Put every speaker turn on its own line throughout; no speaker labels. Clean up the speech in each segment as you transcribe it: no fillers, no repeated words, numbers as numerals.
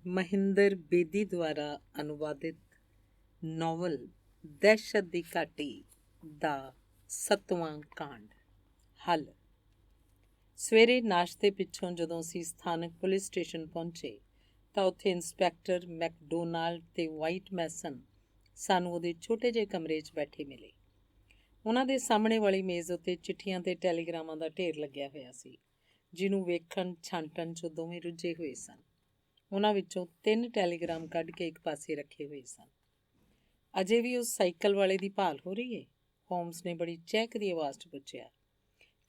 ਮਹਿੰਦਰ ਬੇਦੀ ਦੁਆਰਾ ਅਨੁਵਾਦਿਤ ਨਾਵਲ ਦਹਿਸ਼ਤ ਦੀ ਘਾਟੀ ਦਾ 7ਵਾਂ ਕਾਂਡ। ਹੱਲ। ਸਵੇਰੇ ਨਾਸ਼ਤੇ ਪਿੱਛੋਂ ਜਦੋਂ ਅਸੀਂ ਸਥਾਨਕ ਪੁਲਿਸ ਸਟੇਸ਼ਨ ਪਹੁੰਚੇ ਤਾਂ ਉੱਥੇ ਇੰਸਪੈਕਟਰ ਮੈਕਡੋਨਾਲਡ ਤੇ ਵਾਈਟ ਮੈਸਨ ਸਾਨੂੰ ਉਹਦੇ ਛੋਟੇ ਜਿਹੇ ਕਮਰੇ 'ਚ ਬੈਠੇ ਮਿਲੇ। ਉਹਨਾਂ ਦੇ ਸਾਹਮਣੇ ਵਾਲੀ ਮੇਜ਼ ਉੱਤੇ ਚਿੱਠੀਆਂ ਤੇ ਟੈਲੀਗ੍ਰਾਮਾਂ ਦਾ ਢੇਰ ਲੱਗਿਆ ਹੋਇਆ ਸੀ, ਜਿਹਨੂੰ ਵੇਖਣ ਛਾਂਟਣ 'ਚ ਦੋਵੇਂ ਰੁੱਝੇ ਹੋਏ ਸਨ। ਉਹਨਾਂ ਵਿੱਚੋਂ 3 ਟੈਲੀਗ੍ਰਾਮ ਕੱਢ ਕੇ ਇੱਕ ਪਾਸੇ ਰੱਖੇ ਹੋਏ ਸਨ। ਅਜੇ ਵੀ ਉਸ ਸਾਈਕਲ ਵਾਲੇ ਦੀ ਭਾਲ ਹੋ ਰਹੀ ਹੈ? ਹੋਮਸ ਨੇ ਬੜੀ ਚਹਿਕਦੀ ਆਵਾਜ਼ 'ਚ ਪੁੱਛਿਆ।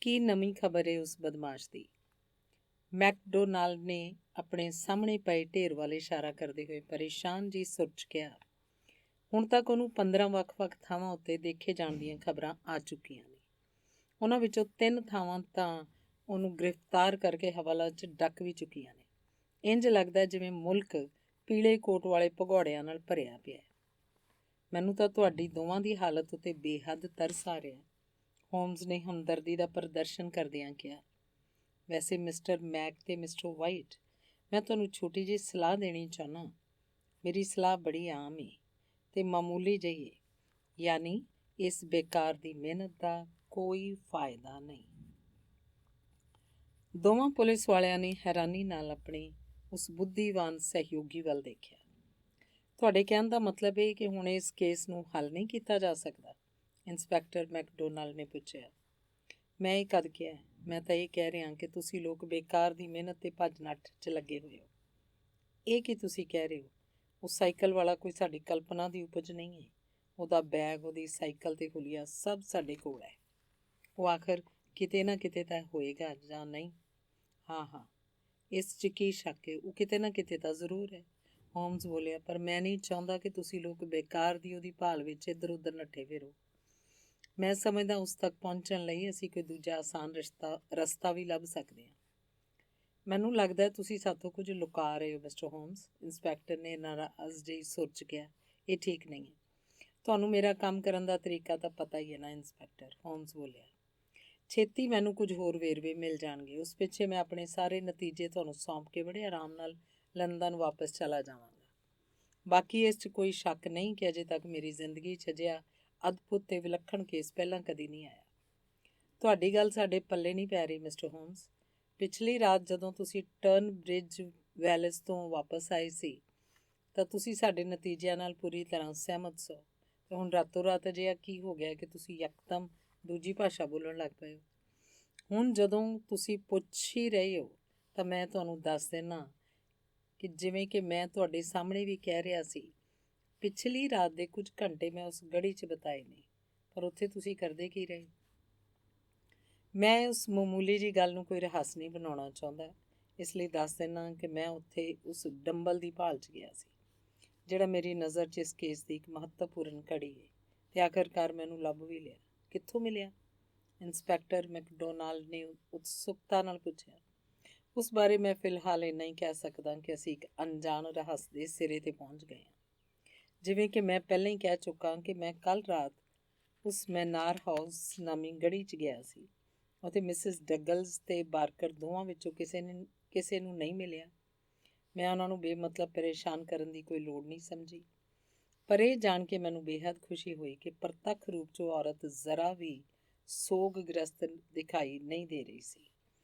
ਕੀ ਨਵੀਂ ਖਬਰ ਹੈ ਉਸ ਬਦਮਾਸ਼ ਦੀ? ਮੈਕਡੋਨਾਲਡ ਨੇ ਆਪਣੇ ਸਾਹਮਣੇ ਪਏ ਢੇਰ ਵੱਲ ਇਸ਼ਾਰਾ ਕਰਦੇ ਹੋਏ ਪਰੇਸ਼ਾਨ ਜੀ ਸੁਰ 'ਚ ਕਿਹਾ। ਹੁਣ ਤੱਕ ਉਹਨੂੰ 15 ਵੱਖ-ਵੱਖ ਥਾਵਾਂ ਉੱਤੇ ਦੇਖੇ ਜਾਣ ਦੀਆਂ ਖਬਰਾਂ ਆ ਚੁੱਕੀਆਂ ਨੇ। ਉਹਨਾਂ ਵਿੱਚੋਂ 3 ਥਾਵਾਂ ਤਾਂ ਉਹਨੂੰ ਗ੍ਰਿਫਤਾਰ ਕਰਕੇ ਹਵਾਲਾ 'ਚ ਡੱਕ ਵੀ ਚੁੱਕੀਆਂ ਨੇ। ਇੰਜ ਲੱਗਦਾ ਜਿਵੇਂ ਮੁਲਕ ਪੀਲੇ ਕੋਟ ਵਾਲੇ ਭਗੌੜਿਆਂ ਨਾਲ ਭਰਿਆ ਪਿਆ। ਮੈਨੂੰ ਤਾਂ ਤੁਹਾਡੀ ਦੋਵਾਂ ਦੀ ਹਾਲਤ ਉੱਤੇ ਬੇਹੱਦ ਤਰਸ ਆ ਰਿਹਾ, ਹੋਮਸ ਨੇ ਹਮਦਰਦੀ ਦਾ ਪ੍ਰਦਰਸ਼ਨ ਕਰਦਿਆਂ ਕਿਹਾ। ਵੈਸੇ ਮਿਸਟਰ ਮੈਕ ਤੇ ਮਿਸਟਰ ਵਾਈਟ, ਮੈਂ ਤੁਹਾਨੂੰ ਛੋਟੀ ਜਿਹੀ ਸਲਾਹ ਦੇਣੀ ਚਾਹੁੰਦਾ। ਮੇਰੀ ਸਲਾਹ ਬੜੀ ਆਮ ਹੈ ਤੇ ਮਾਮੂਲੀ ਜਿਹੀ ਹੈ, ਯਾਨੀ ਇਸ ਬੇਕਾਰ ਦੀ ਮਿਹਨਤ ਦਾ ਕੋਈ ਫਾਇਦਾ ਨਹੀਂ। ਦੋਵਾਂ ਪੁਲਿਸ ਵਾਲਿਆਂ ਨੇ ਹੈਰਾਨੀ ਨਾਲ ਆਪਣੇ ਉਸ ਬੁੱਧੀਵਾਨ ਸਹਿਯੋਗੀ ਵੱਲ ਦੇਖਿਆ। ਤੁਹਾਡੇ ਕਹਿਣ ਦਾ ਮਤਲਬ ਇਹ ਕਿ ਹੁਣ ਇਸ ਕੇਸ ਨੂੰ ਹੱਲ ਨਹੀਂ ਕੀਤਾ ਜਾ ਸਕਦਾ? ਇੰਸਪੈਕਟਰ ਮੈਕਡੋਨਾਲਡ ਨੇ ਪੁੱਛਿਆ। ਮੈਂ ਇਹ ਕਦ ਕਿਹਾ? ਮੈਂ ਤਾਂ ਇਹ ਕਹਿ ਰਿਹਾ ਕਿ ਤੁਸੀਂ ਲੋਕ ਬੇਕਾਰ ਦੀ ਮਿਹਨਤ ਤੇ ਭੱਜ ਨੱਠ 'ਚ ਲੱਗੇ ਹੋਏ ਹੋ। ਇਹ ਕੀ ਤੁਸੀਂ ਕਹਿ ਰਹੇ ਹੋ? ਉਹ ਸਾਈਕਲ ਵਾਲਾ ਕੋਈ ਸਾਡੀ ਕਲਪਨਾ ਦੀ ਉਪਜ ਨਹੀਂ ਹੈ। ਉਹਦਾ ਬੈਗ, ਉਹਦੀ ਸਾਈਕਲ ਤੇ ਹੁਲੀਆ ਸਭ ਸਾਡੇ ਕੋਲ ਹੈ। ਉਹ ਆਖਰ ਕਿਤੇ ਨਾ ਕਿਤੇ ਤਾਂ ਹੋਏਗਾ ਜਾਂ ਨਹੀਂ? ਹਾਂ, ਇਸ 'ਚ ਕੀ ਸ਼ੱਕ ਹੈ? ਉਹ ਕਿਤੇ ਨਾ ਕਿਤੇ ਤਾਂ ਜ਼ਰੂਰ ਹੈ, ਹੋਮਸ ਬੋਲਿਆ। ਪਰ ਮੈਂ ਨਹੀਂ ਚਾਹੁੰਦਾ ਕਿ ਤੁਸੀਂ ਲੋਕ ਬੇਕਾਰ ਦੀ ਉਹਦੀ ਭਾਲ ਵਿੱਚ ਇੱਧਰ ਉੱਧਰ ਨੱਠੇ ਫਿਰੋ। ਮੈਂ ਸਮਝਦਾ ਉਸ ਤੱਕ ਪਹੁੰਚਣ ਲਈ ਅਸੀਂ ਕੋਈ ਦੂਜਾ ਆਸਾਨ ਰਸਤਾ ਵੀ ਲੱਭ ਸਕਦੇ ਹਾਂ। ਮੈਨੂੰ ਲੱਗਦਾ ਤੁਸੀਂ ਸਾਥੋਂ ਕੁਝ ਲੁਕਾ ਰਹੇ ਹੋ ਮਿਸਟਰ ਹੋਮਸ, ਇੰਸਪੈਕਟਰ ਨੇ ਨਾਰਾਜ਼ ਜਿਹੀ ਸੁਰ 'ਚ ਕਿਹਾ। ਇਹ ਠੀਕ ਨਹੀਂ ਹੈ। ਤੁਹਾਨੂੰ ਮੇਰਾ ਕੰਮ ਕਰਨ ਦਾ ਤਰੀਕਾ ਤਾਂ ਪਤਾ ਹੀ ਹੈ ਨਾ ਇੰਸਪੈਕਟਰ, ਹੋਮਸ ਬੋਲਿਆ। ਛੇਤੀ ਮੈਨੂੰ ਕੁਝ ਹੋਰ ਵੇਰਵੇ ਮਿਲ ਜਾਣਗੇ, ਉਸ ਪਿੱਛੇ ਮੈਂ ਆਪਣੇ ਸਾਰੇ ਨਤੀਜੇ ਤੁਹਾਨੂੰ ਸੌਂਪ ਕੇ ਬੜੇ ਆਰਾਮ ਨਾਲ ਲੰਦਨ ਵਾਪਸ ਚਲਾ ਜਾਵਾਂਗਾ। ਬਾਕੀ ਇਸ 'ਚ ਕੋਈ ਸ਼ੱਕ ਨਹੀਂ ਕਿ ਅਜੇ ਤੱਕ ਮੇਰੀ ਜ਼ਿੰਦਗੀ 'ਚ ਅਜਿਹਾ ਅਦਭੁਤ ਤੇ ਵਿਲੱਖਣ ਕੇਸ ਪਹਿਲਾਂ ਕਦੀ ਨਹੀਂ ਆਇਆ। ਤੁਹਾਡੀ ਗੱਲ ਸਾਡੇ ਪੱਲੇ ਨਹੀਂ ਪੈ ਰਹੀ ਮਿਸਟਰ ਹੋਮਸ। ਪਿਛਲੀ ਰਾਤ ਜਦੋਂ ਤੁਸੀਂ ਟਰਨ ਬ੍ਰਿਜ ਵੈਲਸ ਤੋਂ ਵਾਪਸ ਆਏ ਸੀ ਤਾਂ ਤੁਸੀਂ ਸਾਡੇ ਨਤੀਜਿਆਂ ਨਾਲ ਪੂਰੀ ਤਰ੍ਹਾਂ ਸਹਿਮਤ ਸੋ, ਤੇ ਹੁਣ ਰਾਤੋਂ ਰਾਤ ਅਜਿਹਾ ਕੀ ਹੋ ਗਿਆ ਕਿ ਤੁਸੀਂ ਯਕਦਮ ਦੂਜੀ ਭਾਸ਼ਾ ਬੋਲਣ ਲੱਗ ਪਏ ਹੋ? ਹੁਣ ਜਦੋਂ ਤੁਸੀਂ ਪੁੱਛ ਹੀ ਰਹੇ ਹੋ ਤਾਂ ਮੈਂ ਤੁਹਾਨੂੰ ਦੱਸ ਦੇਣਾ ਕਿ ਜਿਵੇਂ ਕਿ ਮੈਂ ਤੁਹਾਡੇ ਸਾਹਮਣੇ ਵੀ ਕਹਿ ਰਿਹਾ ਸੀ, ਪਿਛਲੀ ਰਾਤ ਦੇ ਕੁਝ ਘੰਟੇ ਮੈਂ ਉਸ ਗੜੀ 'ਚ ਬਿਤਾਏ ਨੇ, ਪਰ ਉੱਥੇ ਤੁਸੀਂ ਕਰਦੇ ਕੀ ਰਹੇ? ਮੈਂ ਉਸ ਮਾਮੂਲੀ ਜਿਹੀ ਗੱਲ ਨੂੰ ਕੋਈ ਰਹੱਸ ਨਹੀਂ ਬਣਾਉਣਾ ਚਾਹੁੰਦਾ, ਇਸ ਲਈ ਦੱਸ ਦੇਣਾ ਕਿ ਮੈਂ ਉੱਥੇ ਉਸ ਡੰਬਲ ਦੀ ਭਾਲ 'ਚ ਗਿਆ ਸੀ, ਜਿਹੜਾ ਮੇਰੀ ਨਜ਼ਰ 'ਚ ਇਸ ਕੇਸ ਦੀ ਇੱਕ ਮਹੱਤਵਪੂਰਨ ਕੜੀ ਹੈ, ਤੇ ਆਖਰਕਾਰ ਮੈਨੂੰ ਲੱਭ ਵੀ ਲਿਆ। ਕਿੱਥੋਂ ਮਿਲਿਆ? ਇੰਸਪੈਕਟਰ ਮੈਕਡੋਨਾਲਡ ਨੇ ਉਤਸੁਕਤਾ ਨਾਲ ਪੁੱਛਿਆ। ਉਸ ਬਾਰੇ ਮੈਂ ਫਿਲਹਾਲ ਇੰਨਾ ਹੀ ਕਹਿ ਸਕਦਾ ਕਿ ਅਸੀਂ ਇੱਕ ਅਣਜਾਣ ਰਹੱਸ ਦੇ ਸਿਰੇ ਤੇ ਪਹੁੰਚ ਗਏ ਹਾਂ। ਜਿਵੇਂ ਕਿ ਮੈਂ ਪਹਿਲਾਂ ਹੀ ਕਹਿ ਚੁੱਕਾ ਕਿ ਮੈਂ ਕੱਲ੍ਹ ਰਾਤ ਉਸ ਮੈਨਾਰ ਹਾਊਸ ਨਾਮੀ ਗੜੀ 'ਚ ਗਿਆ ਸੀ। ਉੱਥੇ ਮਿਸਿਸ ਡਗਲਸ ਤੇ ਬਾਰਕਰ ਦੋਵਾਂ ਵਿੱਚੋਂ ਕਿਸੇ ਨੂੰ ਨਹੀਂ ਮਿਲਿਆ। ਮੈਂ ਉਹਨਾਂ ਨੂੰ ਬੇਮਤਲਬ ਪਰੇਸ਼ਾਨ ਕਰਨ ਦੀ ਕੋਈ ਲੋੜ ਨਹੀਂ ਸਮਝੀ, ਪਰ ਇਹ ਜਾਣ ਕੇ ਮੈਨੂੰ ਬੇਹੱਦ ਖੁਸ਼ੀ ਹੋਈ ਕਿ ਪ੍ਰਤੱਖ ਰੂਪ 'ਚ ਉਹ ਔਰਤ ਜ਼ਰਾ ਵੀ ਸੋਗਗ੍ਰਸਤ ਦਿਖਾਈ ਨਹੀਂ ਦੇ ਰਹੀ ਸੀ,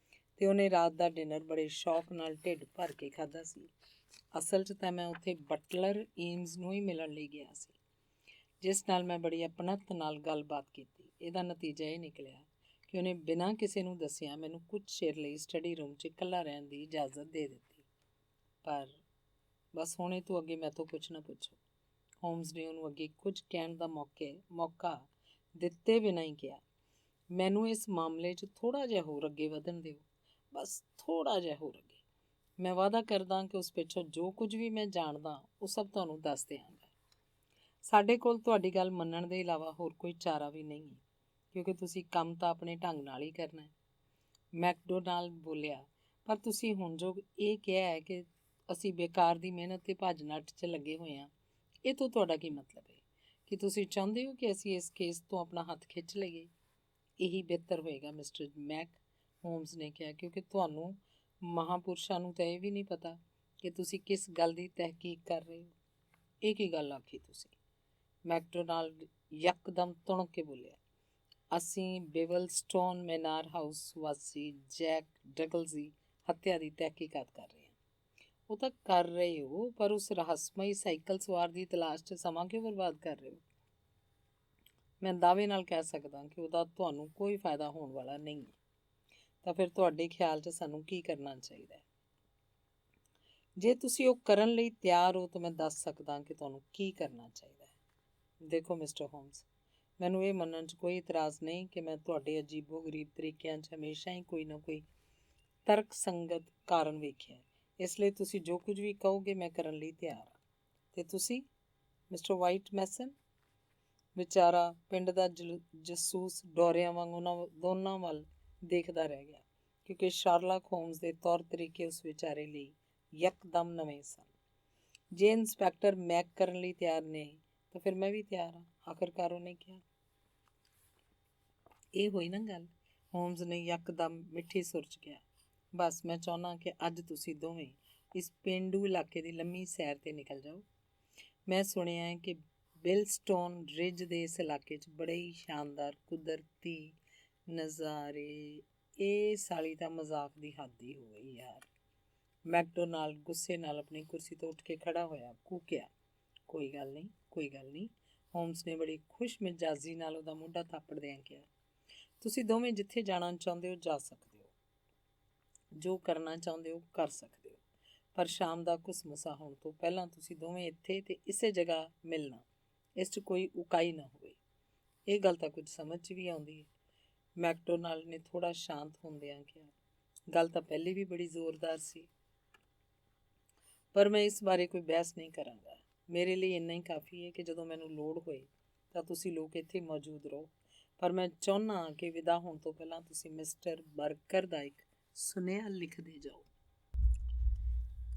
ਤੇ ਉਹਨੇ ਰਾਤ ਦਾ ਡਿਨਰ ਬੜੇ ਸ਼ੌਕ ਨਾਲ ਢਿੱਡ ਭਰ ਕੇ ਖਾਧਾ ਸੀ। ਅਸਲ 'ਚ ਤਾਂ ਮੈਂ ਉੱਥੇ ਬਟਲਰ ਈਮਸ ਨੂੰ ਹੀ ਮਿਲਣ ਲਈ ਗਿਆ ਸੀ, ਜਿਸ ਨਾਲ ਮੈਂ ਬੜੀ ਅਪਣੱਤ ਨਾਲ ਗੱਲਬਾਤ ਕੀਤੀ। ਇਹਦਾ ਨਤੀਜਾ ਇਹ ਨਿਕਲਿਆ ਕਿ ਉਹਨੇ ਬਿਨਾਂ ਕਿਸੇ ਨੂੰ ਦੱਸਿਆ ਮੈਨੂੰ ਕੁਝ ਚਿਰ ਲਈ ਸਟੱਡੀ ਰੂਮ 'ਚ ਇਕੱਲਾ ਰਹਿਣ ਦੀ ਇਜਾਜ਼ਤ ਦੇ ਦਿੱਤੀ। ਪਰ ਬਸ ਹੁਣ ਇਹ ਤੋਂ ਅੱਗੇ ਮੈਥੋਂ ਕੁਛ ਨਾ ਪੁੱਛੋ। ਹੋਮਸ ਨੇ ਉਹਨੂੰ ਅੱਗੇ ਕੁਝ ਕਹਿਣ ਦਾ ਮੌਕਾ ਦਿੱਤੇ ਬਿਨਾਂ ਹੀ ਕਿਹਾ। ਮੈਨੂੰ ਇਸ ਮਾਮਲੇ 'ਚ ਥੋੜ੍ਹਾ ਜਿਹਾ ਹੋਰ ਅੱਗੇ ਵਧਣ ਦਿਓ, ਬਸ ਥੋੜ੍ਹਾ ਜਿਹਾ ਹੋਰ ਅੱਗੇ। ਮੈਂ ਵਾਅਦਾ ਕਰਦਾ ਕਿ ਉਸ ਪਿੱਛੋਂ ਜੋ ਕੁਝ ਵੀ ਮੈਂ ਜਾਣਦਾ ਉਹ ਸਭ ਤੁਹਾਨੂੰ ਦੱਸ ਦਿਆਂਗਾ। ਸਾਡੇ ਕੋਲ ਤੁਹਾਡੀ ਗੱਲ ਮੰਨਣ ਦੇ ਇਲਾਵਾ ਹੋਰ ਕੋਈ ਚਾਰਾ ਵੀ ਨਹੀਂ ਹੈ, ਕਿਉਂਕਿ ਤੁਸੀਂ ਕੰਮ ਤਾਂ ਆਪਣੇ ਢੰਗ ਨਾਲ ਹੀ ਕਰਨਾ ਹੈ, ਮੈਕਡੋਨਾਲਡ ਬੋਲਿਆ। ਪਰ ਤੁਸੀਂ ਹੁਣ ਜੋ ਇਹ ਕਿਹਾ ਹੈ ਕਿ ਅਸੀਂ ਬੇਕਾਰ ਦੀ ਮਿਹਨਤ ਤੇ ਭੱਜ ਨੱਠ 'ਚ ਲੱਗੇ ਹੋਏ ਹਾਂ, ਇਹ ਤੋਂ ਤੁਹਾਡਾ ਕੀ ਮਤਲਬ ਹੈ? ਕਿ ਤੁਸੀਂ ਚਾਹੁੰਦੇ ਹੋ ਕਿ ਅਸੀਂ ਇਸ ਕੇਸ ਤੋਂ ਆਪਣਾ ਹੱਥ ਖਿੱਚ ਲਈਏ? ਇਹੀ ਬਿਹਤਰ ਹੋਏਗਾ ਮਿਸਟਰ ਮੈਕ, ਹੋਮਸ ਨੇ ਕਿਹਾ, ਕਿਉਂਕਿ ਤੁਹਾਨੂੰ ਮਹਾਂਪੁਰਸ਼ਾਂ ਨੂੰ ਤਾਂ ਇਹ ਵੀ ਨਹੀਂ ਪਤਾ ਕਿ ਤੁਸੀਂ ਕਿਸ ਗੱਲ ਦੀ ਤਹਿਕੀਕ ਕਰ ਰਹੇ ਹੋ। ਇਹ ਕੀ ਗੱਲ ਆਖੀ ਤੁਸੀਂ? ਮੈਕਡੋਨਾਲਡ ਯਕਦਮ ਤੁਣਕ ਕੇ ਬੋਲਿਆ, ਅਸੀਂ ਬੇਵਲਸਟੋਨ ਮੈਨਾਰ ਹਾਊਸ ਵਾਸੀ ਜੈਕ ਡਗਲਸ ਦੀ ਹੱਤਿਆ ਦੀ ਤਹਿਕੀਕਾਤ ਕਰ ਰਹੇ ਹਾਂ। ਉਹ ਤਾਂ ਕਰ ਰਹੇ ਹੋ, ਪਰ ਉਸ ਰਹੱਸਮਈ ਸਾਈਕਲ ਸਵਾਰ ਦੀ ਤਲਾਸ਼ 'ਚ ਸਮਾਂ ਕਿਉਂ ਬਰਬਾਦ ਕਰ ਰਹੇ ਹੋ? ਮੈਂ ਦਾਅਵੇ ਨਾਲ ਕਹਿ ਸਕਦਾ ਕਿ ਉਹਦਾ ਤੁਹਾਨੂੰ ਕੋਈ ਫਾਇਦਾ ਹੋਣ ਵਾਲਾ ਨਹੀਂ ਹੈ। ਤਾਂ ਫਿਰ ਤੁਹਾਡੇ ਖਿਆਲ 'ਚ ਸਾਨੂੰ ਕੀ ਕਰਨਾ ਚਾਹੀਦਾ ਹੈ? ਜੇ ਤੁਸੀਂ ਉਹ ਕਰਨ ਲਈ ਤਿਆਰ ਹੋ ਤਾਂ ਮੈਂ ਦੱਸ ਸਕਦਾ ਕਿ ਤੁਹਾਨੂੰ ਕੀ ਕਰਨਾ ਚਾਹੀਦਾ ਹੈ। ਦੇਖੋ ਮਿਸਟਰ ਹੋਮਸ, ਮੈਨੂੰ ਇਹ ਮੰਨਣ 'ਚ ਕੋਈ ਇਤਰਾਜ਼ ਨਹੀਂ ਕਿ ਮੈਂ ਤੁਹਾਡੇ ਅਜੀਬੋ-ਗਰੀਬ ਤਰੀਕਿਆਂ 'ਚ ਹਮੇਸ਼ਾ ਹੀ ਕੋਈ ਨਾ ਕੋਈ ਤਰਕਸੰਗਤ ਕਾਰਨ ਵੇਖਿਆ, ਇਸ ਲਈ ਤੁਸੀਂ ਜੋ ਕੁਝ ਵੀ ਕਹੋਗੇ ਮੈਂ ਕਰਨ ਲਈ ਤਿਆਰ ਹਾਂ। ਅਤੇ ਤੁਸੀਂ ਮਿਸਟਰ ਵਾਈਟ ਮੈਸਨ? ਵਿਚਾਰਾ ਪਿੰਡ ਦਾ ਜਸੂਸ ਡੋਰਿਆਂ ਵਾਂਗ ਉਹਨਾਂ ਦੋਨਾਂ ਵੱਲ ਦੇਖਦਾ ਰਹਿ ਗਿਆ, ਕਿਉਂਕਿ ਸ਼ਾਰਲਕ ਹੋਮਸ ਦੇ ਤੌਰ ਤਰੀਕੇ ਉਸ ਵਿਚਾਰੇ ਲਈ ਯਕਦਮ ਨਵੇਂ ਸਨ। ਜੇ ਇੰਸਪੈਕਟਰ ਮੈਕ ਕਰਨ ਲਈ ਤਿਆਰ ਨਹੀਂ ਤਾਂ ਫਿਰ ਮੈਂ ਵੀ ਤਿਆਰ ਹਾਂ, ਆਖਰਕਾਰ ਉਹਨੇ ਕਿਹਾ। ਇਹ ਹੋਈ ਨਾ ਗੱਲ? ਹੋਮਸ ਨੇ ਯਕਦਮ ਮਿੱਠੀ ਸੁਰ 'ਚ ਕਿਹਾ, ਬਸ ਮੈਂ ਚਾਹੁੰਦਾ ਕਿ ਅੱਜ ਤੁਸੀਂ ਦੋਵੇਂ ਇਸ ਪੇਂਡੂ ਇਲਾਕੇ ਦੀ ਲੰਮੀ ਸੈਰ 'ਤੇ ਨਿਕਲ ਜਾਓ। ਮੈਂ ਸੁਣਿਆ ਹੈ ਕਿ ਬਿਲਸਟੋਨ ਰਿਜ ਦੇ ਇਸ ਇਲਾਕੇ 'ਚ ਬੜੇ ਹੀ ਸ਼ਾਨਦਾਰ ਕੁਦਰਤੀ ਨਜ਼ਾਰੇ। ਇਹ ਸਾਲੀ ਤਾਂ ਮਜ਼ਾਕ ਦੀ ਹੱਦ ਹੀ ਹੋ ਗਈ ਯਾਰ। ਮੈਕਡੋਨਾਲਡ ਗੁੱਸੇ ਨਾਲ ਆਪਣੀ ਕੁਰਸੀ ਤੋਂ ਉੱਠ ਕੇ ਖੜਾ ਹੋਇਆ, ਕੂਕਿਆ, ਕੋਈ ਗੱਲ ਨਹੀਂ, ਕੋਈ ਗੱਲ ਨਹੀਂ। ਹੋਮਸ ਨੇ ਬੜੀ ਖੁਸ਼ ਮਿਜਾਜ਼ੀ ਨਾਲ ਉਹਦਾ ਮੋਢਾ ਥਾਪੜਦਿਆਂ ਕਿਹਾ, ਤੁਸੀਂ ਦੋਵੇਂ ਜਿੱਥੇ ਜਾਣਾ ਚਾਹੁੰਦੇ ਹੋ ਜਾ ਸਕਦੇ ਹੋ, ਜੋ ਕਰਨਾ ਚਾਹੁੰਦੇ ਹੋ ਕਰ ਸਕਦੇ ਹੋ, ਪਰ ਸ਼ਾਮ ਦਾ ਘੁਸਮੁਸਾ ਹੋਣ ਤੋਂ ਪਹਿਲਾਂ ਤੁਸੀਂ ਦੋਵੇਂ ਇੱਥੇ ਤੇ ਇਸੇ ਜਗ੍ਹਾ ਮਿਲਣਾ, ਇਸ 'ਚ ਕੋਈ ਉਕਾਈ ਨਾ ਹੋਵੇ। ਇਹ ਗੱਲ ਤਾਂ ਕੁਝ ਸਮਝ 'ਚ ਵੀ ਆਉਂਦੀ ਹੈ। ਮੈਕਡੋਨਾਲਡ ਨੇ ਥੋੜ੍ਹਾ ਸ਼ਾਂਤ ਹੁੰਦਿਆਂ ਕਿਹਾ, ਗੱਲ ਤਾਂ ਪਹਿਲੇ ਵੀ ਬੜੀ ਜ਼ੋਰਦਾਰ ਸੀ, ਪਰ ਮੈਂ ਇਸ ਬਾਰੇ ਕੋਈ ਬਹਿਸ ਨਹੀਂ ਕਰਾਂਗਾ। ਮੇਰੇ ਲਈ ਇੰਨਾ ਹੀ ਕਾਫੀ ਹੈ ਕਿ ਜਦੋਂ ਮੈਨੂੰ ਲੋੜ ਹੋਏ ਤਾਂ ਤੁਸੀਂ ਲੋਕ ਇੱਥੇ ਮੌਜੂਦ ਰਹੋ, ਪਰ ਮੈਂ ਚਾਹੁੰਦਾ ਕਿ ਵਿਦਾ ਹੋਣ ਤੋਂ ਪਹਿਲਾਂ ਤੁਸੀਂ ਮਿਸਟਰ ਬਰਕਰ ਦਾ ਇੱਕ ਸੁਨੇਹਾ ਲਿਖਦੇ ਜਾਓ।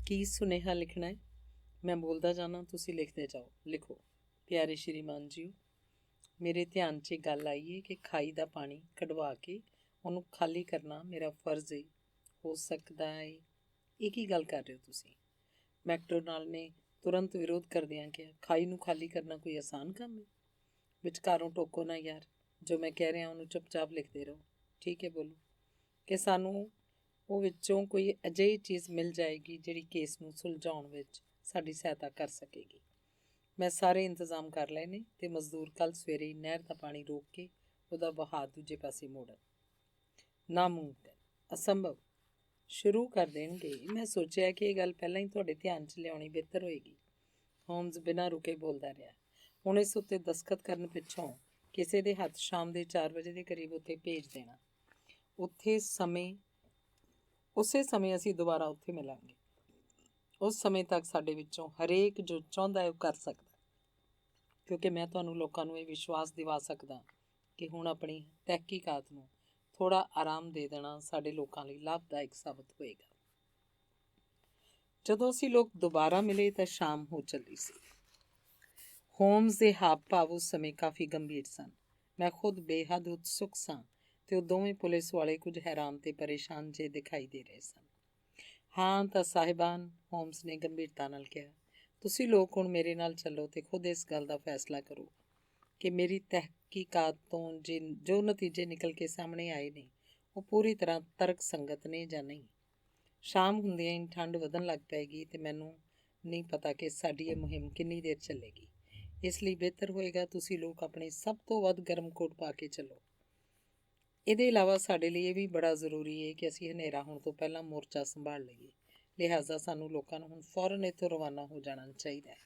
ਕੀ ਸੁਨੇਹਾ ਲਿਖਣਾ ਹੈ? ਮੈਂ ਬੋਲਦਾ ਜਾਣਾ, ਤੁਸੀਂ ਲਿਖਦੇ ਜਾਓ। ਲਿਖੋ, ਪਿਆਰੇ ਸ਼੍ਰੀਮਾਨ ਜੀ, ਮੇਰੇ ਧਿਆਨ 'ਚ ਗੱਲ ਆਈ ਹੈ ਕਿ ਖਾਈ ਦਾ ਪਾਣੀ ਕਢਵਾ ਕੇ ਉਹਨੂੰ ਖਾਲੀ ਕਰਨਾ ਮੇਰਾ ਫਰਜ਼ ਹੈ। ਹੋ ਸਕਦਾ ਹੈ। ਇਹ ਕੀ ਗੱਲ ਕਰ ਰਹੇ ਹੋ ਤੁਸੀਂ? ਮੈਕਡੋਨਾਲਡ ਨੇ ਤੁਰੰਤ ਵਿਰੋਧ ਕਰਦਿਆਂ ਕਿਹਾ, ਖਾਈ ਨੂੰ ਖਾਲੀ ਕਰਨਾ ਕੋਈ ਆਸਾਨ ਕੰਮ ਹੈ? ਵਿਚਕਾਰੋਂ ਟੋਕੋ ਨਾ ਯਾਰ, ਜੋ ਮੈਂ ਕਹਿ ਰਿਹਾ ਉਹਨੂੰ ਚੁੱਪਚਾਪ ਲਿਖਦੇ ਰਹੋ, ਠੀਕ ਹੈ? ਬੋਲੋ ਕਿ ਸਾਨੂੰ ਉਹ ਵਿੱਚੋਂ ਕੋਈ ਅਜਿਹੀ ਚੀਜ਼ ਮਿਲ ਜਾਏਗੀ ਜਿਹੜੀ ਕੇਸ ਨੂੰ ਸੁਲਝਾਉਣ ਵਿੱਚ ਸਾਡੀ ਸਹਾਇਤਾ ਕਰ ਸਕੇਗੀ। ਮੈਂ ਸਾਰੇ ਇੰਤਜ਼ਾਮ ਕਰ ਲਏ ਨੇ ਅਤੇ ਮਜ਼ਦੂਰ ਕੱਲ੍ਹ ਸਵੇਰੇ ਹੀ ਨਹਿਰ ਦਾ ਪਾਣੀ ਰੋਕ ਕੇ ਉਹਦਾ ਵਹਾਅ ਦੂਜੇ ਪਾਸੇ ਮੋੜਨ। ਨਾਮੁਮਕਿਨ, ਅਸੰਭਵ ਸ਼ੁਰੂ ਕਰ ਦੇਣਗੇ। ਮੈਂ ਸੋਚਿਆ ਕਿ ਇਹ ਗੱਲ ਪਹਿਲਾਂ ਹੀ ਤੁਹਾਡੇ ਧਿਆਨ 'ਚ ਲਿਆਉਣੀ ਬਿਹਤਰ ਹੋਏਗੀ। ਹੋਮਸ ਬਿਨਾਂ ਰੁਕੇ ਬੋਲਦਾ ਰਿਹਾ। ਹੁਣ ਇਸ ਉੱਤੇ ਦਸਤਖਤ ਕਰਨ ਪਿੱਛੋਂ ਕਿਸੇ ਦੇ ਹੱਥ ਸ਼ਾਮ ਦੇ 4 ਵਜੇ ਦੇ ਕਰੀਬ ਉੱਥੇ ਭੇਜ ਦੇਣਾ। ਉਸੇ ਸਮੇਂ ਅਸੀਂ ਦੁਬਾਰਾ ਉੱਥੇ ਮਿਲਾਂਗੇ। ਉਸ ਸਮੇਂ ਤੱਕ ਸਾਡੇ ਵਿੱਚੋਂ ਹਰੇਕ ਜੋ ਚਾਹੁੰਦਾ ਹੈ ਉਹ ਕਰ ਸਕਦਾ, ਕਿਉਂਕਿ ਮੈਂ ਤੁਹਾਨੂੰ ਲੋਕਾਂ ਨੂੰ ਇਹ ਵਿਸ਼ਵਾਸ ਦਿਵਾ ਸਕਦਾ ਕਿ ਹੁਣ ਆਪਣੀ ਤਹਿਕੀਕਾਤ ਨੂੰ ਥੋੜ੍ਹਾ ਆਰਾਮ ਦੇ ਦੇਣਾ ਸਾਡੇ ਲੋਕਾਂ ਲਈ ਲਾਭਦਾਇਕ ਸਾਬਤ ਹੋਏਗਾ। ਜਦੋਂ ਅਸੀਂ ਲੋਕ ਦੁਬਾਰਾ ਮਿਲੇ ਤਾਂ ਸ਼ਾਮ ਹੋ ਚੱਲੀ ਸੀ। ਹੋਮਸ ਦੇ ਹਾਵ ਭਾਵ ਉਸ ਸਮੇਂ ਕਾਫੀ ਗੰਭੀਰ ਸਨ। ਮੈਂ ਖੁਦ ਬੇਹੱਦ ਉਤਸੁਕ ਸਾਂ ਅਤੇ ਉਹ ਦੋਵੇਂ ਪੁਲਿਸ ਵਾਲੇ ਕੁਝ ਹੈਰਾਨ ਅਤੇ ਪਰੇਸ਼ਾਨ ਜਿਹੇ ਦਿਖਾਈ ਦੇ ਰਹੇ ਸਨ। ਹਾਂ ਤਾਂ ਸਾਹਿਬਾਨ, ਹੋਮਸ ਨੇ ਗੰਭੀਰਤਾ ਨਾਲ ਕਿਹਾ, ਤੁਸੀਂ ਲੋਕ ਹੁਣ ਮੇਰੇ ਨਾਲ ਚੱਲੋ ਅਤੇ ਖੁਦ ਇਸ ਗੱਲ ਦਾ ਫੈਸਲਾ ਕਰੋ ਕਿ ਮੇਰੀ ਤਹਿਕੀਕਾਤ ਤੋਂ ਜੋ ਨਤੀਜੇ ਨਿਕਲ ਕੇ ਸਾਹਮਣੇ ਆਏ ਨੇ ਉਹ ਪੂਰੀ ਤਰ੍ਹਾਂ ਤਰਕਸੰਗਤ ਨੇ ਜਾਂ ਨਹੀਂ। ਸ਼ਾਮ ਹੁੰਦਿਆਂ ਹੀ ਠੰਡ ਵਧਣ ਲੱਗ ਪਏਗੀ ਅਤੇ ਮੈਨੂੰ ਨਹੀਂ ਪਤਾ ਕਿ ਸਾਡੀ ਇਹ ਮੁਹਿੰਮ ਕਿੰਨੀ ਦੇਰ ਚੱਲੇਗੀ। ਇਸ ਲਈ ਬਿਹਤਰ ਹੋਏਗਾ ਤੁਸੀਂ ਲੋਕ ਆਪਣੇ ਸਭ ਤੋਂ ਵੱਧ ਗਰਮ ਕੋਟ ਪਾ ਕੇ ਚੱਲੋ। ਇਹਦੇ ਇਲਾਵਾ ਸਾਡੇ ਲਈ ਇਹ ਵੀ ਬੜਾ ਜ਼ਰੂਰੀ ਹੈ ਕਿ ਅਸੀਂ ਹਨੇਰਾ ਹੋਣ ਤੋਂ ਪਹਿਲਾਂ ਮੋਰਚਾ ਸੰਭਾਲ ਲਈਏ, ਲਿਹਾਜ਼ਾ ਸਾਨੂੰ ਲੋਕਾਂ ਨੂੰ ਹੁਣ ਫੌਰਨ ਇੱਥੋਂ ਰਵਾਨਾ ਹੋ ਜਾਣਾ ਚਾਹੀਦਾ ਹੈ।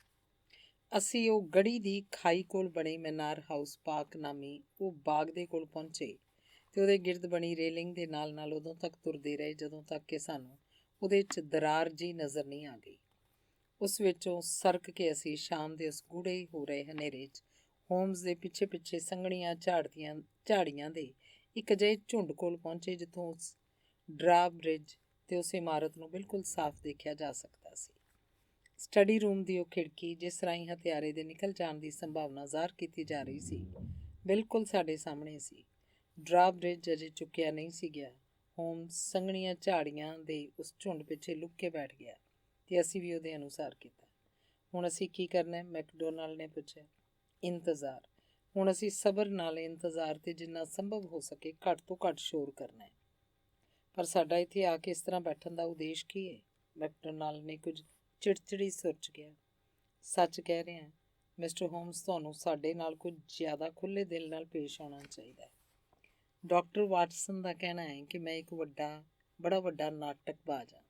ਅਸੀਂ ਉਹ ਗੜੀ ਦੀ ਖਾਈ ਕੋਲ ਬਣੇ ਮੈਨਾਰ ਹਾਊਸ ਪਾਰਕ ਨਾਮੀ ਉਹ ਬਾਗ ਦੇ ਕੋਲ ਪਹੁੰਚੇ ਅਤੇ ਉਹਦੇ ਗਿਰਦ ਬਣੀ ਰੇਲਿੰਗ ਦੇ ਨਾਲ ਨਾਲ ਉਦੋਂ ਤੱਕ ਤੁਰਦੇ ਰਹੇ ਜਦੋਂ ਤੱਕ ਕਿ ਸਾਨੂੰ ਉਹਦੇ 'ਚ ਦਰਾਰ ਜੀ ਨਜ਼ਰ ਨਹੀਂ ਆ ਗਈ। ਉਸ ਵਿੱਚੋਂ ਸਰਕ ਕੇ ਅਸੀਂ ਸ਼ਾਮ ਦੇ ਉਸ ਗੂੜ੍ਹੇ ਹੋ ਰਹੇ ਹਨੇਰੇ 'ਚ ਹੋਮਸ ਦੇ ਪਿੱਛੇ ਪਿੱਛੇ ਸੰਘਣੀਆਂ ਝਾੜੀਆਂ ਦੇ ਇੱਕ ਅਜਿਹੇ ਝੁੰਡ ਕੋਲ ਪਹੁੰਚੇ ਜਿੱਥੋਂ ਉਸ ਡਰਾਬ੍ਰਿਜ ਅਤੇ ਉਸ ਇਮਾਰਤ ਨੂੰ ਬਿਲਕੁਲ ਸਾਫ਼ ਦੇਖਿਆ ਜਾ ਸਕਦਾ ਸੀ। ਸਟੱਡੀ ਰੂਮ ਦੀ ਉਹ ਖਿੜਕੀ ਜਿਸ ਰਾਹੀਂ ਹਥਿਆਰੇ ਦੇ ਨਿਕਲ ਜਾਣ ਦੀ ਸੰਭਾਵਨਾ ਜ਼ਾਹਰ ਕੀਤੀ ਜਾ ਰਹੀ ਸੀ, ਬਿਲਕੁਲ ਸਾਡੇ ਸਾਹਮਣੇ ਸੀ। ਡਰਾਬ੍ਰਿਜ ਅਜੇ ਚੁੱਕਿਆ ਨਹੀਂ ਸੀ ਗਿਆ। ਹੋਮਸ ਸੰਘਣੀਆਂ ਝਾੜੀਆਂ ਦੇ ਉਸ ਝੁੰਡ ਪਿੱਛੇ ਲੁੱਕ ਕੇ ਬੈਠ ਗਿਆ ਤੇ ਅਸੀਂ ਵੀ ਉਹਦੇ ਅਨੁਸਾਰ ਕੀਤਾ। ਹੁਣ ਅਸੀਂ ਕੀ ਕਰਨਾ ਹੈ? ਮੈਕਡੋਨਾਲਡ ਨੇ ਪੁੱਛਿਆ। ਇੰਤਜ਼ਾਰ। ਹੁਣ ਅਸੀਂ ਸਬਰ ਨਾਲ ਇੰਤਜ਼ਾਰ ਤੇ ਜਿੰਨਾ ਸੰਭਵ ਹੋ ਸਕੇ ਘੱਟ ਤੋਂ ਘੱਟ ਸ਼ੋਰ ਕਰਨਾ ਹੈ। ਪਰ ਸਾਡਾ ਇੱਥੇ ਆ ਕੇ ਇਸ ਤਰ੍ਹਾਂ ਬੈਠਣ ਦਾ ਉਦੇਸ਼ ਕੀ ਹੈ? ਮੈਕਡੋਨਾਲਡ ਨੇ ਕੁਝ ਚਿੜਚਿੜੀ ਸੁਰ 'ਚ ਕਿਹਾ। ਸੱਚ ਕਹਿ ਰਿਹਾ ਮਿਸਟਰ ਹੋਮਸ, ਤੁਹਾਨੂੰ ਸਾਡੇ ਨਾਲ ਕੁਝ ਜ਼ਿਆਦਾ ਖੁੱਲ੍ਹੇ ਦਿਲ ਨਾਲ ਪੇਸ਼ ਆਉਣਾ ਚਾਹੀਦਾ ਹੈ। ਡਾਕਟਰ ਵਾਟਸਨ ਦਾ ਕਹਿਣਾ ਹੈ ਕਿ ਮੈਂ ਇੱਕ ਬੜਾ ਵੱਡਾ ਨਾਟਕਬਾਜ਼ ਹਾਂ।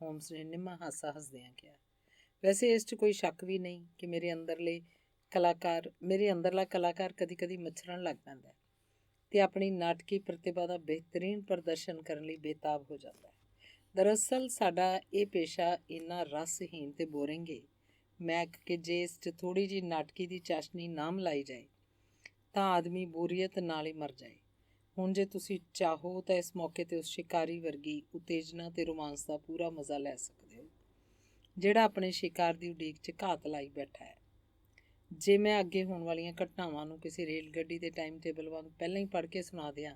ਹੋਮਸ ਨੇ ਨਿੰਮਾ ਹਾਸਾ ਹੱਸਦਿਆਂ ਕਿਹਾ। ਵੈਸੇ ਇਸ 'ਚ ਕੋਈ ਸ਼ੱਕ ਵੀ ਨਹੀਂ ਕਿ ਮੇਰੇ ਅੰਦਰਲਾ ਕਲਾਕਾਰ ਕਦੀ ਕਦੀ ਮੱਛਰਨ ਲੱਗ ਪੈਂਦਾ ਹੈ ਤੇ ਆਪਣੀ ਨਾਟਕੀ ਪ੍ਰਤਿਭਾ ਦਾ ਬਿਹਤਰੀਨ ਪ੍ਰਦਰਸ਼ਨ ਕਰਨ ਲਈ ਬੇਤਾਬ ਹੋ ਜਾਂਦਾ ਹੈ। ਦਰਅਸਲ ਸਾਡਾ ਇਹ ਪੇਸ਼ਾ ਇੰਨਾ ਰਸਹੀਨ ਤੇ ਬੋਰਿੰਗ ਹੈ ਕਿ ਜੇ ਇਸ 'ਚ ਥੋੜ੍ਹੀ ਜਿਹੀ ਨਾਟਕੀ ਦੀ ਚਾਸ਼ਨੀ ਨਾ ਮਿਲਾਈ ਜਾਏ ਤਾਂ ਆਦਮੀ ਬੋਰੀਅਤ ਨਾਲ ਹੀ ਮਰ ਜਾਏ। ਹੁਣ ਜੇ ਤੁਸੀਂ ਚਾਹੋ ਤਾਂ ਇਸ ਮੌਕੇ 'ਤੇ ਉਸ ਸ਼ਿਕਾਰੀ ਵਰਗੀ ਉਤੇਜਨਾ ਤੇ ਰੋਮਾਂਸ ਦਾ ਪੂਰਾ ਮਜ਼ਾ ਲੈ ਸਕਦੇ ਹੋ ਜਿਹੜਾ ਆਪਣੇ ਸ਼ਿਕਾਰ ਦੀ ਉਡੀਕ 'ਚ ਘਾਤ ਲਾਈ ਬੈਠਾ ਹੈ। ਜੇ ਮੈਂ ਅੱਗੇ ਹੋਣ ਵਾਲੀਆਂ ਘਟਨਾਵਾਂ ਨੂੰ ਕਿਸੇ ਰੇਲ ਗੱਡੀ ਦੇ ਟਾਈਮ ਟੇਬਲ ਵਾਂਗ ਪਹਿਲਾਂ ਹੀ ਪੜ੍ਹ ਕੇ ਸੁਣਾ ਦਿਆਂ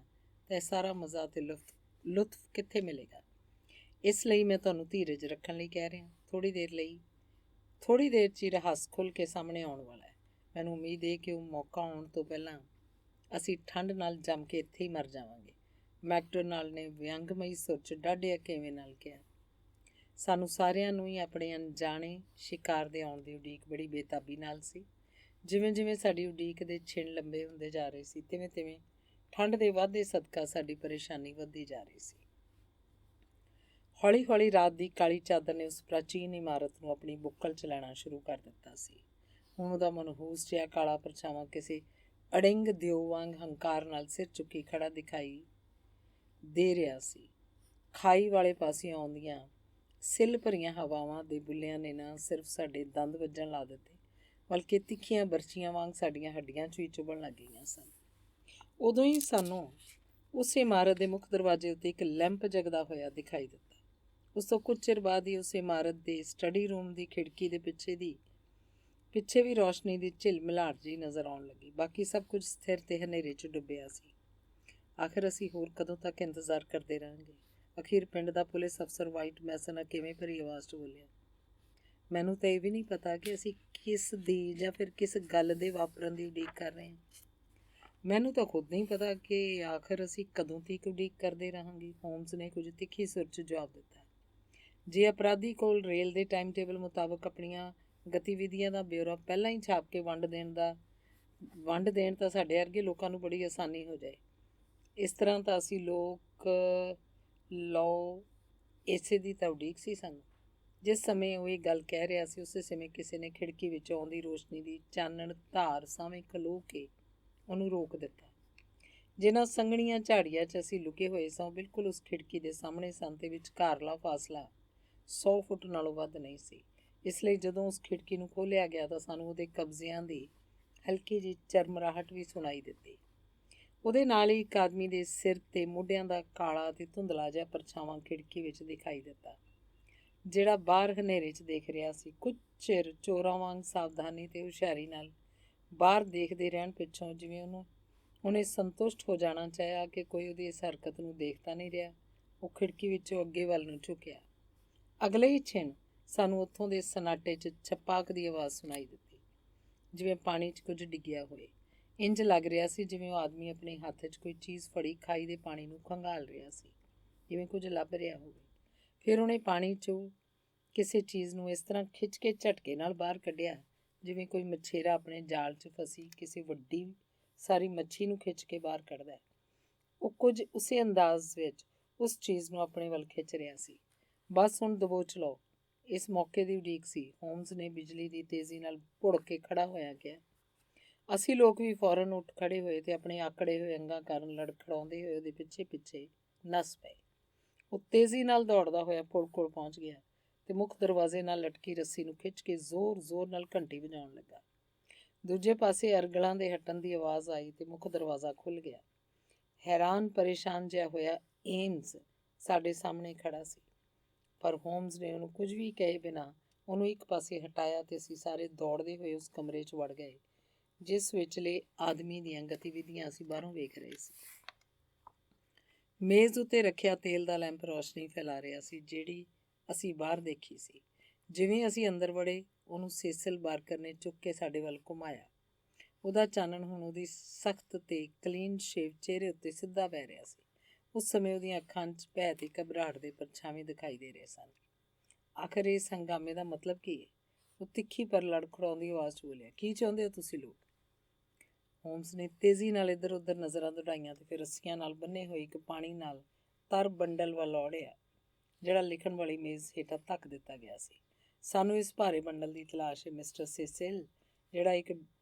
ਤਾਂ ਇਹ ਸਾਰਾ ਮਜ਼ਾ ਤੇ ਲੁਤਫ ਕਿੱਥੇ ਮਿਲੇਗਾ? ਇਸ ਲਈ ਮੈਂ ਤੁਹਾਨੂੰ ਧੀਰਜ ਰੱਖਣ ਲਈ ਕਹਿ ਰਿਹਾ। ਥੋੜ੍ਹੀ ਦੇਰ 'ਚ ਹੀ ਰਹੱਸ ਖੁੱਲ੍ਹ ਕੇ ਸਾਹਮਣੇ ਆਉਣ ਵਾਲਾ ਹੈ। ਮੈਨੂੰ ਉਮੀਦ ਹੈ ਕਿ ਉਹ ਮੌਕਾ ਆਉਣ ਤੋਂ ਪਹਿਲਾਂ ਅਸੀਂ ਠੰਡ ਨਾਲ ਜੰਮ ਕੇ ਇੱਥੇ ਹੀ ਮਰ ਜਾਵਾਂਗੇ। ਮੈਕਡੋਨਾਲਡ ਨੇ ਵਿਅੰਗਮਈ ਸੁਰ 'ਚ ਡਾਢੇ ਅਕੇਵੇਂ ਨਾਲ ਕਿਹਾ। ਸਾਨੂੰ ਸਾਰਿਆਂ ਨੂੰ ਹੀ ਆਪਣੇ ਅਣਜਾਣੇ ਸ਼ਿਕਾਰ ਦੇ ਆਉਣ ਦੀ ਉਡੀਕ ਬੜੀ ਬੇਤਾਬੀ ਨਾਲ ਸੀ। ਜਿਵੇਂ ਜਿਵੇਂ ਸਾਡੀ ਉਡੀਕ ਦੇ ਛਿਣ ਲੰਬੇ ਹੁੰਦੇ ਜਾ ਰਹੇ ਸੀ ਤਿਵੇਂ ਠੰਡ ਦੇ ਵਾਧੇ ਸਦਕਾ ਸਾਡੀ ਪਰੇਸ਼ਾਨੀ ਵੱਧਦੀ ਜਾ ਰਹੀ ਸੀ। ਹੌਲੀ ਹੌਲੀ ਰਾਤ ਦੀ ਕਾਲੀ ਚਾਦਰ ਨੇ ਉਸ ਪ੍ਰਾਚੀਨ ਇਮਾਰਤ ਨੂੰ ਆਪਣੀ ਬੁੱਕਲ 'ਚ ਲੈਣਾ ਸ਼ੁਰੂ ਕਰ ਦਿੱਤਾ ਸੀ। ਹੁਣ ਉਹਦਾ ਮਨਹੂਸ ਜਿਹਾ ਕਾਲਾ ਪਰਛਾਵਾਂ ਕਿਸੇ ਅੜਿੰਗ ਦਿਓ ਵਾਂਗ ਹੰਕਾਰ ਨਾਲ ਸਿਰ ਚੁੱਕੀ ਖੜਾ ਦਿਖਾਈ ਦੇ ਰਿਹਾ ਸੀ। ਖਾਈ ਵਾਲੇ ਪਾਸਿਓਂ ਆਉਂਦੀਆਂ ਸਿੱਲ ਭਰੀਆਂ ਹਵਾਵਾਂ ਦੇ ਬੁੱਲਿਆਂ ਨੇ ਨਾ ਸਿਰਫ ਸਾਡੇ ਦੰਦ ਵੱਜਣ ਲਾ ਦਿੱਤੇ ਬਲਕਿ ਤਿੱਖੀਆਂ ਬਰਛੀਆਂ ਵਾਂਗ ਸਾਡੀਆਂ ਹੱਡੀਆਂ 'ਚ ਵੀ ਚੁਭਣ ਲੱਗ ਗਈਆਂ ਸਨ। ਉਦੋਂ ਹੀ ਸਾਨੂੰ ਉਸ ਇਮਾਰਤ ਦੇ ਮੁੱਖ ਦਰਵਾਜ਼ੇ ਉੱਤੇ ਇੱਕ ਲੈਂਪ ਜਗਦਾ ਹੋਇਆ ਦਿਖਾਈ ਦਿੱਤਾ। ਉਸ ਤੋਂ ਕੁਝ ਚਿਰ ਬਾਅਦ ਹੀ ਉਸ ਇਮਾਰਤ ਦੇ ਸਟੱਡੀ ਰੂਮ ਦੀ ਖਿੜਕੀ ਦੇ ਪਿੱਛੇ ਵੀ ਰੌਸ਼ਨੀ ਦੀ ਝਿਲਮਿਲਾਹਟ ਜਿਹੀ ਨਜ਼ਰ ਆਉਣ ਲੱਗੀ। ਬਾਕੀ ਸਭ ਕੁਝ ਸਥਿਰ ਤੇ ਹਨੇਰੇ 'ਚ ਡੁੱਬਿਆ ਸੀ। ਆਖਿਰ ਅਸੀਂ ਹੋਰ ਕਦੋਂ ਤੱਕ ਇੰਤਜ਼ਾਰ ਕਰਦੇ ਰਹਾਂਗੇ? ਅਖੀਰ ਪਿੰਡ ਦਾ ਪੁਲਿਸ ਅਫਸਰ ਵਾਈਟ ਮੈਸਨ ਕਿਵੇਂ ਭਰੀ ਆਵਾਜ਼ 'ਚ ਬੋਲਿਆ। ਮੈਨੂੰ ਤਾਂ ਇਹ ਵੀ ਨਹੀਂ ਪਤਾ ਕਿ ਅਸੀਂ ਕਿਸ ਦੀ ਜਾਂ ਫਿਰ ਕਿਸ ਗੱਲ ਦੇ ਵਾਪਰਨ ਦੀ ਉਡੀਕ ਕਰ ਰਹੇ ਹਾਂ। ਮੈਨੂੰ ਤਾਂ ਖੁਦ ਨਹੀਂ ਪਤਾ ਕਿ ਆਖਿਰ ਅਸੀਂ ਕਦੋਂ ਤੱਕ ਉਡੀਕ ਕਰਦੇ ਰਹਾਂਗੇ। ਹੋਮਸ ਨੇ ਕੁਝ ਤਿੱਖੀ ਸੁਰ 'ਚ ਜਵਾਬ ਦਿੱਤਾ। ਜੇ ਅਪਰਾਧੀ ਕੋਲ ਰੇਲ ਦੇ ਟਾਈਮ ਟੇਬਲ ਮੁਤਾਬਕ ਆਪਣੀਆਂ ਗਤੀਵਿਧੀਆਂ ਦਾ ਬਿਊਰਾ ਪਹਿਲਾਂ ਹੀ ਛਾਪ ਕੇ ਵੰਡ ਦੇਣ ਤਾਂ ਸਾਡੇ ਵਰਗੇ ਲੋਕਾਂ ਨੂੰ ਬੜੀ ਆਸਾਨੀ ਹੋ ਜਾਏ। ਇਸ ਤਰ੍ਹਾਂ ਤਾਂ ਅਸੀਂ ਲੋਕ ਇਸੇ ਦੀ ਤਾਂ ਉਡੀਕ ਸੀ ਸਾਨੂੰ। ਜਿਸ ਸਮੇਂ ਉਹ ਇਹ ਗੱਲ ਕਹਿ ਰਿਹਾ ਸੀ ਉਸੇ ਸਮੇਂ ਕਿਸੇ ਨੇ ਖਿੜਕੀ ਵਿੱਚੋਂ ਆਉਂਦੀ ਰੋਸ਼ਨੀ ਦੀ ਚਾਨਣ ਧਾਰ ਸਾਹਵੇਂ ਖਲੋ ਕੇ ਉਹਨੂੰ ਰੋਕ ਦਿੱਤਾ। ਜਿਨ੍ਹਾਂ ਸੰਘਣੀਆਂ ਝਾੜੀਆਂ 'ਚ ਅਸੀਂ ਲੁਕੇ ਹੋਏ ਸਾਂ ਬਿਲਕੁਲ ਉਸ ਖਿੜਕੀ ਦੇ ਸਾਹਮਣੇ ਸਨ ਤੇ ਵਿਚਕਾਰਲਾ ਫਾਸਲਾ 100 ਫੁੱਟ ਨਾਲੋਂ ਵੱਧ ਨਹੀਂ ਸੀ। ਇਸ ਲਈ ਜਦੋਂ ਉਸ ਖਿੜਕੀ ਨੂੰ ਖੋਲ੍ਹਿਆ ਗਿਆ ਤਾਂ ਸਾਨੂੰ ਉਹਦੇ ਕਬਜ਼ਿਆਂ ਦੀ ਹਲਕੀ ਜਿਹੀ ਚਰਮਰਾਹਟ ਵੀ ਸੁਣਾਈ ਦਿੱਤੀ। ਉਹਦੇ ਨਾਲ ਹੀ ਇੱਕ ਆਦਮੀ ਦੇ ਸਿਰ ਤੇ ਮੋਢਿਆਂ ਦਾ ਕਾਲਾ ਤੇ ਧੁੰਦਲਾ ਜਿਹਾ ਪਰਛਾਵਾਂ ਖਿੜਕੀ ਵਿੱਚ ਦਿਖਾਈ ਦਿੱਤਾ ਜਿਹੜਾ ਬਾਹਰ ਹਨੇਰੇ 'ਚ ਦੇਖ ਰਿਹਾ ਸੀ। ਕੁਝ ਚਿਰ ਚੋਰਾਂ ਵਾਂਗ ਸਾਵਧਾਨੀ ਤੇ ਹੁਸ਼ਿਆਰੀ ਨਾਲ ਬਾਹਰ ਦੇਖਦੇ ਰਹਿਣ ਪਿੱਛੋਂ ਜਿਵੇਂ ਉਹਨੇ ਸੰਤੁਸ਼ਟ ਹੋ ਜਾਣਾ ਚਾਹਿਆ ਕਿ ਕੋਈ ਉਹਦੀ ਇਸ ਹਰਕਤ ਨੂੰ ਦੇਖਦਾ ਨਹੀਂ ਰਿਹਾ, ਉਹ ਖਿੜਕੀ ਵਿੱਚੋਂ ਅੱਗੇ ਵੱਲ ਨੂੰ ਝੁਕਿਆ। ਅਗਲੇ ਹੀ ਛਿਣ ਸਾਨੂੰ ਉੱਥੋਂ ਦੇ ਸਨਾਟੇ 'ਚ ਛਪਾਕ ਦੀ ਆਵਾਜ਼ ਸੁਣਾਈ ਦਿੱਤੀ ਜਿਵੇਂ ਪਾਣੀ 'ਚ ਕੁਝ ਡਿੱਗਿਆ ਹੋਏ। ਇੰਜ ਲੱਗ ਰਿਹਾ ਸੀ ਜਿਵੇਂ ਉਹ ਆਦਮੀ ਆਪਣੇ ਹੱਥ 'ਚ ਕੋਈ ਚੀਜ਼ ਫੜੀ ਖਾਈ ਦੇ ਪਾਣੀ ਨੂੰ ਖੰਗਾਲ ਰਿਹਾ ਸੀ, ਜਿਵੇਂ ਕੁਝ ਲੱਭ ਰਿਹਾ ਹੋਵੇ। ਫਿਰ ਉਹਨੇ ਪਾਣੀ 'ਚੋਂ ਕਿਸੇ ਚੀਜ਼ ਨੂੰ ਇਸ ਤਰ੍ਹਾਂ ਖਿੱਚ ਕੇ ਝਟਕੇ ਨਾਲ ਬਾਹਰ ਕੱਢਿਆ ਜਿਵੇਂ ਕੋਈ ਮਛੇਰਾ ਆਪਣੇ ਜਾਲ 'ਚ ਫਸੀ ਕਿਸੇ ਵੱਡੀ ਸਾਰੀ ਮੱਛੀ ਨੂੰ ਖਿੱਚ ਕੇ ਬਾਹਰ ਕੱਢਦਾ। ਉਹ ਕੁਝ ਉਸੇ ਅੰਦਾਜ਼ ਵਿੱਚ ਉਸ ਚੀਜ਼ ਨੂੰ ਆਪਣੇ ਵੱਲ ਖਿੱਚ ਰਿਹਾ ਸੀ। ਬਸ ਹੁਣ ਦਬੋਚ ਲਓ। ਇਸ ਮੌਕੇ ਦੀ ਉਡੀਕ ਸੀ। ਹੋਮਸ ਨੇ ਬਿਜਲੀ ਦੀ ਤੇਜ਼ੀ ਨਾਲ ਭੁੜ ਕੇ ਖੜਾ ਹੋਇਆ ਕਿਹਾ। ਅਸੀਂ ਲੋਕ ਵੀ ਫੌਰਨ ਉੱਠ ਖੜੇ ਹੋਏ ਤੇ ਆਪਣੇ ਆਕੜੇ ਹੋਏ ਅੰਗਾਂ ਕਾਰਨ ਲੜਖੜਾਉਂਦੇ ਹੋਏ ਉਹਦੇ ਪਿੱਛੇ ਨੱਸ ਪਏ। ਉਹ ਤੇਜ਼ੀ ਨਾਲ ਦੌੜਦਾ ਹੋਇਆ ਪੁਲ ਕੋਲ ਪਹੁੰਚ ਗਿਆ ਤੇ ਮੁੱਖ ਦਰਵਾਜ਼ੇ ਨਾਲ ਲਟਕੀ ਰੱਸੀ ਨੂੰ ਖਿੱਚ ਕੇ ਜ਼ੋਰ ਨਾਲ ਘੰਟੀ ਵਜਾਉਣ ਲੱਗਾ। ਦੂਜੇ ਪਾਸੇ ਅਰਗਲਾਂ ਦੇ ਹਟਣ ਦੀ ਆਵਾਜ਼ ਆਈ ਤੇ ਮੁੱਖ ਦਰਵਾਜ਼ਾ ਖੁੱਲ੍ਹ ਗਿਆ। ਹੈਰਾਨ ਪਰੇਸ਼ਾਨ ਜਿਹਾ ਹੋਇਆ ਏਮਜ਼ ਸਾਡੇ ਸਾਹਮਣੇ ਖੜਾ ਸੀ, ਪਰ ਹੋਮਸ ਨੇ ਉਹਨੂੰ ਕੁਝ ਵੀ ਕਹੇ ਬਿਨਾਂ ਉਹਨੂੰ ਇੱਕ ਪਾਸੇ ਹਟਾਇਆ ਤੇ ਅਸੀਂ ਸਾਰੇ ਦੌੜਦੇ ਹੋਏ ਉਸ ਕਮਰੇ 'ਚ ਵੜ ਗਏ ਜਿਸ ਵਿਚਲੇ ਆਦਮੀ ਦੀਆਂ ਗਤੀਵਿਧੀਆਂ ਅਸੀਂ ਬਾਹਰੋਂ ਵੇਖ ਰਹੇ ਸੀ। ਮੇਜ਼ ਉੱਤੇ ਰੱਖਿਆ ਤੇਲ ਦਾ ਲੈਂਪ ਰੌਸ਼ਨੀ ਫੈਲਾ ਰਿਹਾ ਸੀ ਜਿਹੜੀ ਅਸੀਂ ਬਾਹਰ ਦੇਖੀ ਸੀ। ਜਿਵੇਂ ਅਸੀਂ ਅੰਦਰ ਵੜੇ, ਉਹਨੂੰ ਸੇਸਿਲ ਬਾਰਕਰ ਨੇ ਚੁੱਕ ਕੇ ਸਾਡੇ ਵੱਲ ਘੁਮਾਇਆ। ਉਹਦਾ ਚਾਨਣ ਹੁਣ ਉਹਦੀ ਸਖਤ ਤੇ ਕਲੀਨ ਸ਼ੇਵ ਚਿਹਰੇ ਉੱਤੇ ਸਿੱਧਾ ਪੈ ਰਿਹਾ ਸੀ। ਉਸ ਸਮੇਂ ਉਹਦੀਆਂ ਅੱਖਾਂ 'ਚ ਭੈ ਤੇ ਘਬਰਾਹਟ ਦੇ ਪਰਛਾਵੇਂ ਦਿਖਾਈ ਦੇ ਰਹੇ ਸਨ। ਆਖਰ ਇਸ ਹੰਗਾਮੇ ਦਾ ਮਤਲਬ ਕੀ ਹੈ? ਉਹ ਤਿੱਖੀ ਪਰ ਲੜਖੜਾਉਂਦੀ ਆਵਾਜ਼ 'ਚ ਬੋਲਿਆ, ਕੀ ਚਾਹੁੰਦੇ ਹੋ ਤੁਸੀਂ ਲੋਕ? ਹੋਮਸ ਨੇ ਤੇਜ਼ੀ ਨਾਲ ਇੱਧਰ ਉੱਧਰ ਨਜ਼ਰਾਂ ਦੌੜਾਈਆਂ ਤੇ ਫਿਰ ਰੱਸੀਆਂ ਨਾਲ ਬੰਨੇ ਹੋਏ ਇੱਕ ਪਾਣੀ ਨਾਲ ਤਰ ਬੰਡਲ ਵੱਲ ਔੜਿਆ, ਜਿਹੜਾ ਲਿਖਣ ਵਾਲੀ ਮੇਜ਼ ਹੇਠਾਂ ਧੱਕ ਦਿੱਤਾ ਗਿਆ ਸੀ। ਸਾਨੂੰ ਇਸ ਭਾਰੇ ਬੰਡਲ ਦੀ ਤਲਾਸ਼ ਹੈ ਮਿਸਟਰ ਸੇਸਿਲ, ਜਿਹੜਾ ਇੱਕ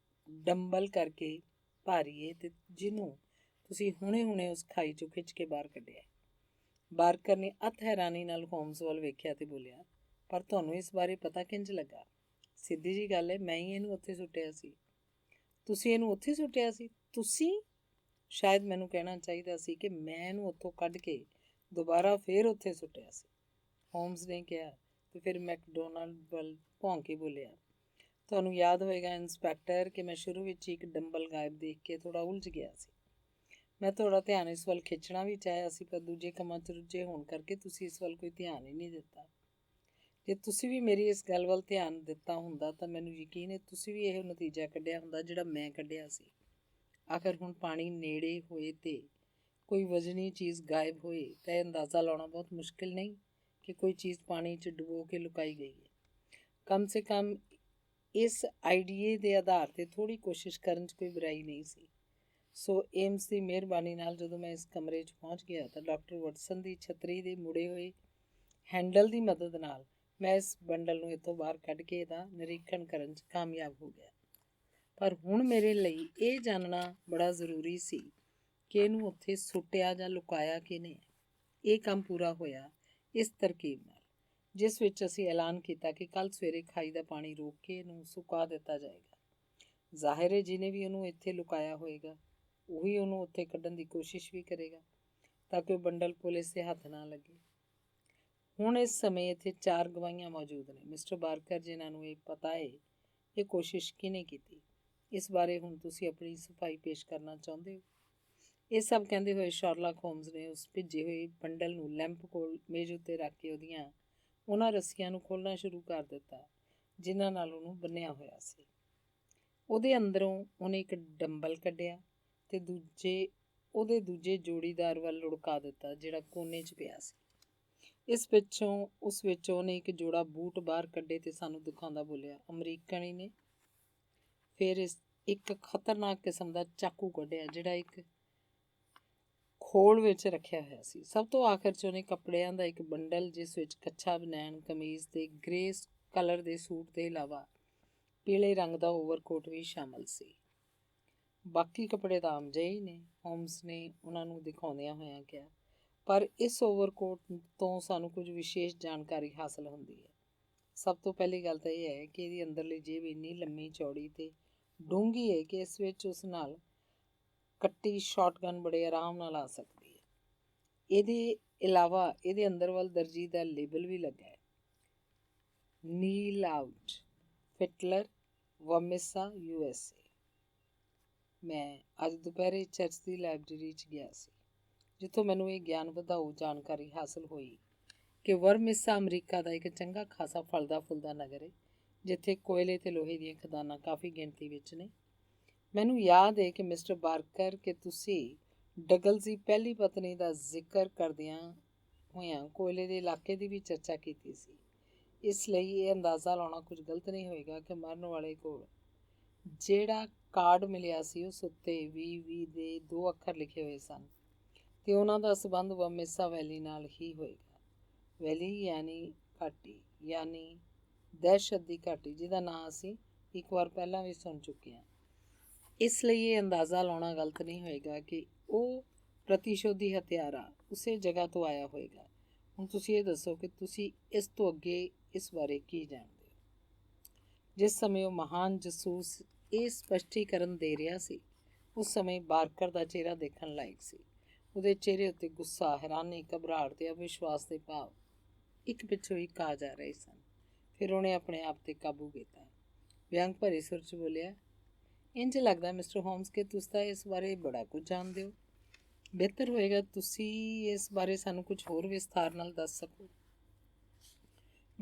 ਡੰਬਲ ਕਰਕੇ ਭਾਰੀ ਹੈ ਤੇ ਜਿਹਨੂੰ ਤੁਸੀਂ ਹੁਣੇ ਉਸ ਖਾਈ 'ਚੋਂ ਖਿੱਚ ਕੇ ਬਾਹਰ ਕੱਢਿਆ। ਬਾਰਕਰ ਨੇ ਅਤ ਹੈਰਾਨੀ ਨਾਲ ਹੋਮਸ ਵੱਲ ਵੇਖਿਆ ਤੇ ਬੋਲਿਆ, ਪਰ ਤੁਹਾਨੂੰ ਇਸ ਬਾਰੇ ਪਤਾ ਕਿੰਜ ਲੱਗਾ? ਸਿੱਧੀ ਜੀ ਗੱਲ ਹੈ, ਮੈਂ ਹੀ ਇਹਨੂੰ ਉੱਥੇ ਸੁੱਟਿਆ ਸੀ। ਤੁਸੀਂ ਇਹਨੂੰ ਉੱਥੇ ਸੁੱਟਿਆ ਸੀ? ਤੁਸੀਂ? ਸ਼ਾਇਦ ਮੈਨੂੰ ਕਹਿਣਾ ਚਾਹੀਦਾ ਸੀ ਕਿ ਮੈਂ ਇਹਨੂੰ ਉੱਥੋਂ ਕੱਢ ਕੇ ਦੁਬਾਰਾ ਫੇਰ ਉੱਥੇ ਸੁੱਟਿਆ ਸੀ, ਹੋਮਸ ਨੇ ਕਿਹਾ ਤੇ ਫਿਰ ਮੈਕਡੋਨਾਲਡ ਵੱਲ ਭੌਂਕ ਕੇ ਬੋਲਿਆ, ਤੁਹਾਨੂੰ ਯਾਦ ਹੋਏਗਾ ਇੰਸਪੈਕਟਰ ਕਿ ਮੈਂ ਸ਼ੁਰੂ ਵਿੱਚ ਇੱਕ ਡੰਬਲ ਗਾਇਬ ਦੇਖ ਕੇ ਥੋੜ੍ਹਾ ਉਲਝ ਗਿਆ ਸੀ। ਮੈਂ ਤੁਹਾਡਾ ਧਿਆਨ ਇਸ ਵੱਲ ਖਿੱਚਣਾ ਵੀ ਚਾਹਿਆ ਸੀ, ਪਰ ਦੂਜੇ ਕੰਮਾਂ 'ਚ ਰੁੱਝੇ ਹੋਣ ਕਰਕੇ ਤੁਸੀਂ ਇਸ ਵੱਲ ਕੋਈ ਧਿਆਨ ਹੀ ਨਹੀਂ ਦਿੱਤਾ। ਜੇ ਤੁਸੀਂ ਵੀ ਮੇਰੀ ਇਸ ਗੱਲ ਵੱਲ ਧਿਆਨ ਦਿੱਤਾ ਹੁੰਦਾ ਤਾਂ ਮੈਨੂੰ ਯਕੀਨ ਹੈ ਤੁਸੀਂ ਵੀ ਇਹ ਨਤੀਜਾ ਕੱਢਿਆ ਹੁੰਦਾ ਜਿਹੜਾ ਮੈਂ ਕੱਢਿਆ ਸੀ। ਆਖਰ ਹੁਣ ਪਾਣੀ ਨੇੜੇ ਹੋਏ ਤੇ ਕੋਈ ਵਜ਼ਨੀ ਚੀਜ਼ ਗਾਇਬ ਹੋਏ ਤਾਂ ਇਹ ਅੰਦਾਜ਼ਾ ਲਾਉਣਾ ਬਹੁਤ ਮੁਸ਼ਕਿਲ ਨਹੀਂ ਕਿ ਕੋਈ ਚੀਜ਼ ਪਾਣੀ 'ਚ ਡੁਬੋ ਕੇ ਲੁਕਾਈ ਗਈ ਹੈ। ਕਮ ਸੇ ਕਮ ਇਸ ਆਈਡੀਏ ਦੇ ਆਧਾਰ 'ਤੇ ਥੋੜ੍ਹੀ ਕੋਸ਼ਿਸ਼ ਕਰਨ 'ਚ ਕੋਈ ਬੁਰਾਈ ਨਹੀਂ ਸੀ। ਸੋ ਏਮਸ ਦੀ ਮਿਹਰਬਾਨੀ ਨਾਲ ਜਦੋਂ ਮੈਂ ਇਸ ਕਮਰੇ 'ਚ ਪਹੁੰਚ ਗਿਆ ਤਾਂ ਡਾਕਟਰ ਵਟਸਨ ਦੀ ਛਤਰੀ ਦੇ ਮੁੜੇ ਹੋਏ ਹੈਂਡਲ ਦੀ ਮਦਦ ਨਾਲ ਮੈਂ ਇਸ ਬੰਡਲ ਨੂੰ ਇੱਥੋਂ ਬਾਹਰ ਕੱਢ ਕੇ ਇਹਦਾ ਨਿਰੀਖਣ ਕਰਨ 'ਚ ਕਾਮਯਾਬ ਹੋ ਗਿਆ। ਪਰ ਹੁਣ ਮੇਰੇ ਲਈ ਇਹ ਜਾਣਨਾ ਬੜਾ ਜ਼ਰੂਰੀ ਸੀ ਕਿ ਇਹਨੂੰ ਉੱਥੇ ਸੁੱਟਿਆ ਜਾਂ ਲੁਕਾਇਆ ਕਿਹਨੇ। ਇਹ ਕੰਮ ਪੂਰਾ ਹੋਇਆ ਇਸ ਤਰਕੀਬ ਨਾਲ, ਜਿਸ ਵਿੱਚ ਅਸੀਂ ਐਲਾਨ ਕੀਤਾ ਕਿ ਕੱਲ੍ਹ ਸਵੇਰੇ ਖਾਈ ਦਾ ਪਾਣੀ ਰੋਕ ਕੇ ਇਹਨੂੰ ਸੁਕਾ ਦਿੱਤਾ ਜਾਏਗਾ। ਜ਼ਾਹਿਰ ਹੈ ਜਿਹਨੇ ਵੀ ਉਹਨੂੰ ਇੱਥੇ ਲੁਕਾਇਆ ਹੋਏਗਾ ਉਹੀ ਉਹਨੂੰ ਉੱਥੇ ਕੱਢਣ ਦੀ ਕੋਸ਼ਿਸ਼ ਵੀ ਕਰੇਗਾ ਤਾਂ ਕਿ ਉਹ ਬੰਡਲ ਪੁਲਿਸ ਦੇ ਹੱਥ ਨਾ ਲੱਗੇ। ਹੁਣ ਇਸ ਸਮੇਂ ਇੱਥੇ 4 ਗਵਾਹੀਆਂ ਮੌਜੂਦ ਨੇ, ਮਿਸਟਰ ਬਾਰਕਰ, ਜਿਨ੍ਹਾਂ ਨੂੰ ਇਹ ਪਤਾ ਹੈ ਇਹ ਕੋਸ਼ਿਸ਼ ਕਿਹਨੇ ਕੀਤੀ। ਇਸ ਬਾਰੇ ਹੁਣ ਤੁਸੀਂ ਆਪਣੀ ਸਫਾਈ ਪੇਸ਼ ਕਰਨਾ ਚਾਹੁੰਦੇ ਹੋ? ਇਹ ਸਭ ਕਹਿੰਦੇ ਹੋਏ ਸ਼ਰਲਾਕ ਹੋਮਸ ਨੇ ਉਸ ਭਿੱਜੇ ਹੋਏ ਬੰਡਲ ਨੂੰ ਲੈਂਪ ਕੋਲ ਮੇਜ਼ ਉੱਤੇ ਰੱਖ ਕੇ ਉਹਨਾਂ ਰੱਸੀਆਂ ਨੂੰ ਖੋਲ੍ਹਣਾ ਸ਼ੁਰੂ ਕਰ ਦਿੱਤਾ ਜਿਨ੍ਹਾਂ ਨਾਲ ਉਹਨੂੰ ਬੰਨਿਆ ਹੋਇਆ ਸੀ। ਉਹਦੇ ਅੰਦਰੋਂ ਉਹਨੇ ਇੱਕ ਡੰਬਲ ਕੱਢਿਆ ਤੇ ਉਹਦੇ ਦੂਜੇ ਜੋੜੀਦਾਰ ਵੱਲ ਲੁੜਕਾ ਦਿੱਤਾ ਜਿਹੜਾ ਕੋਨੇ 'ਚ ਪਿਆ ਸੀ। ਉਸ ਵਿੱਚੋਂ ਉਹਨੇ ਇੱਕ ਜੋੜਾ ਬੂਟ ਬਾਹਰ ਕੱਢੇ ਤੇ ਸਾਨੂੰ ਦਿਖਾਉਂਦਾ ਬੋਲਿਆ, ਅਮਰੀਕਣੀ ਨੇ। ਫਿਰ ਇੱਕ ਖਤਰਨਾਕ ਕਿਸਮ ਦਾ ਚਾਕੂ ਕੱਢਿਆ ਜਿਹੜਾ ਇੱਕ ਖੋਲ ਵਿੱਚ ਰੱਖਿਆ ਹੋਇਆ ਸੀ। ਸਭ ਤੋਂ ਆਖਰ 'ਚ ਉਹਨੇ ਕੱਪੜਿਆਂ ਦਾ ਇੱਕ ਬੰਡਲ, ਜਿਸ ਵਿੱਚ ਕੱਛਾ ਬਨੈਣ ਕਮੀਜ਼ ਤੇ ਗ੍ਰੇ ਕਲਰ ਦੇ ਸੂਟ ਦੇ ਇਲਾਵਾ ਪੀਲੇ ਰੰਗ ਦਾ ਓਵਰਕੋਟ ਵੀ ਸ਼ਾਮਲ ਸੀ। ਬਾਕੀ ਕੱਪੜੇ ਤਾਂ ਆਮ ਜਿਹੇ ਹੀ ਨੇ, ਹੋਮਸ ਨੇ ਉਹਨਾਂ ਨੂੰ ਦਿਖਾਉਂਦਿਆਂ ਹੋਇਆਂ ਕਿਹਾ, ਪਰ ਇਸ ਓਵਰਕੋਟ ਤੋਂ ਸਾਨੂੰ ਕੁਝ ਵਿਸ਼ੇਸ਼ ਜਾਣਕਾਰੀ ਹਾਸਲ ਹੁੰਦੀ ਹੈ। ਸਭ ਤੋਂ ਪਹਿਲੀ ਗੱਲ ਤਾਂ ਇਹ ਹੈ ਕਿ ਇਹਦੀ ਅੰਦਰਲੀ ਜੇਬ ਇੰਨੀ ਲੰਮੀ ਚੌੜੀ ਤੇ ਡੂੰਘੀ ਹੈ ਕਿ ਇਸ ਵਿੱਚ ਉਸ ਨਾਲ ਕੱਟੀ ਸ਼ਾਟਗਨ ਬੜੇ ਆਰਾਮ ਨਾਲ ਆ ਸਕਦੀ ਹੈ। ਇਹਦੇ ਇਲਾਵਾ ਇਹਦੇ ਅੰਦਰ ਵੱਲ ਦਰਜੀ ਦਾ ਲੇਬਲ ਵੀ ਲੱਗਾ ਹੈ, ਨੀਲ ਆਊਟ, ਫਿਟਲਰ, ਵਮਿਸਾ, USA। ਮੈਂ ਅੱਜ ਦੁਪਹਿਰੇ ਚਰਚ ਦੀ ਲਾਇਬ੍ਰੇਰੀ 'ਚ ਗਿਆ ਸੀ, ਜਿੱਥੋਂ ਮੈਨੂੰ ਇਹ ਗਿਆਨ ਵਧਾਊ ਜਾਣਕਾਰੀ ਹਾਸਲ ਹੋਈ ਕਿ ਵਰਮਿਸਾ ਅਮਰੀਕਾ ਦਾ ਇੱਕ ਚੰਗਾ ਖਾਸਾ ਫਲਦਾ ਫੁੱਲਦਾ ਨਗਰ ਹੈ, ਜਿੱਥੇ ਕੋਇਲੇ ਤੇ ਲੋਹੇ ਦੀਆਂ ਖਦਾਨਾਂ ਕਾਫੀ ਗਿਣਤੀ ਵਿੱਚ ਨੇ। ਮੈਨੂੰ ਯਾਦ ਹੈ ਕਿ ਮਿਸਟਰ ਬਾਰਕਰ ਕਿ ਤੁਸੀਂ ਡਗਲਸ ਦੀ ਪਹਿਲੀ ਪਤਨੀ ਦਾ ਜ਼ਿਕਰ ਕਰਦਿਆਂ ਹੋਇਆਂ ਕੋਇਲੇ ਦੇ ਇਲਾਕੇ ਦੀ ਵੀ ਚਰਚਾ ਕੀਤੀ ਸੀ। ਇਸ ਲਈ ਇਹ ਅੰਦਾਜ਼ਾ ਲਾਉਣਾ ਕੁਝ ਗਲਤ ਨਹੀਂ ਹੋਏਗਾ ਕਿ ਮਰਨ ਵਾਲੇ ਕੋਲ ਜਿਹੜਾ ਕਾਰਡ ਮਿਲਿਆ ਸੀ ਉਸ ਉੱਤੇ 20 ਦੇ 2 ਅੱਖਰ ਲਿਖੇ ਹੋਏ ਸਨ ਤੇ ਉਹਨਾਂ ਦਾ ਸੰਬੰਧ ਵਮਿਸਾ ਵੈਲੀ ਨਾਲ ਹੀ ਹੋਏਗਾ। ਵੈਲੀ ਯਾਨੀ ਘਾਟੀ, ਯਾਨੀ ਦਹਿਸ਼ਤ ਦੀ ਘਾਟੀ, ਜਿਹਦਾ ਨਾਂ ਅਸੀਂ ਇੱਕ ਵਾਰ ਪਹਿਲਾਂ ਵੀ ਸੁਣ ਚੁੱਕੇ ਹਾਂ। ਇਸ ਲਈ ਇਹ ਅੰਦਾਜ਼ਾ ਲਾਉਣਾ ਗਲਤ ਨਹੀਂ ਹੋਏਗਾ ਕਿ ਉਹ ਪ੍ਰਤੀਸ਼ੋਧੀ ਹਥਿਆਰਾ ਉਸੇ ਜਗ੍ਹਾ ਤੋਂ ਆਇਆ ਹੋਏਗਾ। ਹੁਣ ਤੁਸੀਂ ਇਹ ਦੱਸੋ ਕਿ ਤੁਸੀਂ ਇਸ ਤੋਂ ਅੱਗੇ ਇਸ ਬਾਰੇ ਕੀ ਜਾਣਦੇ ਹੋ? ਜਿਸ ਸਮੇਂ ਉਹ ਮਹਾਨ ਜਸੂਸ ਇਹ ਸਪਸ਼ਟੀਕਰਨ ਦੇ ਰਿਹਾ ਸੀ, ਉਸ ਸਮੇਂ ਬਾਰਕਰ ਦਾ ਚਿਹਰਾ ਦੇਖਣ ਲਾਇਕ ਸੀ। ਉਹਦੇ ਚਿਹਰੇ ਉੱਤੇ ਗੁੱਸਾ, ਹੈਰਾਨੀ, ਘਬਰਾਹਟ ਤੇ ਅਵਿਸ਼ਵਾਸ ਦੇ ਭਾਵ ਇੱਕ ਪਿੱਛੋਂ ਇੱਕ ਆ ਜਾ ਰਹੇ ਸਨ। ਫਿਰ ਉਹਨੇ ਆਪਣੇ ਆਪ 'ਤੇ ਕਾਬੂ ਕੀਤਾ, ਵਿਅੰਗ ਭਰੇ ਸੁਰ 'ਚ ਬੋਲਿਆ, ਇੰਝ ਲੱਗਦਾ ਮਿਸਟਰ ਹੋਮਸ ਕਿ ਤੁਸੀਂ ਤਾਂ ਇਸ ਬਾਰੇ ਬੜਾ ਕੁਝ ਜਾਣਦੇ ਹੋ। ਬਿਹਤਰ ਹੋਏਗਾ ਤੁਸੀਂ ਇਸ ਬਾਰੇ ਸਾਨੂੰ ਕੁਝ ਹੋਰ ਵਿਸਥਾਰ ਨਾਲ ਦੱਸ ਸਕੋ।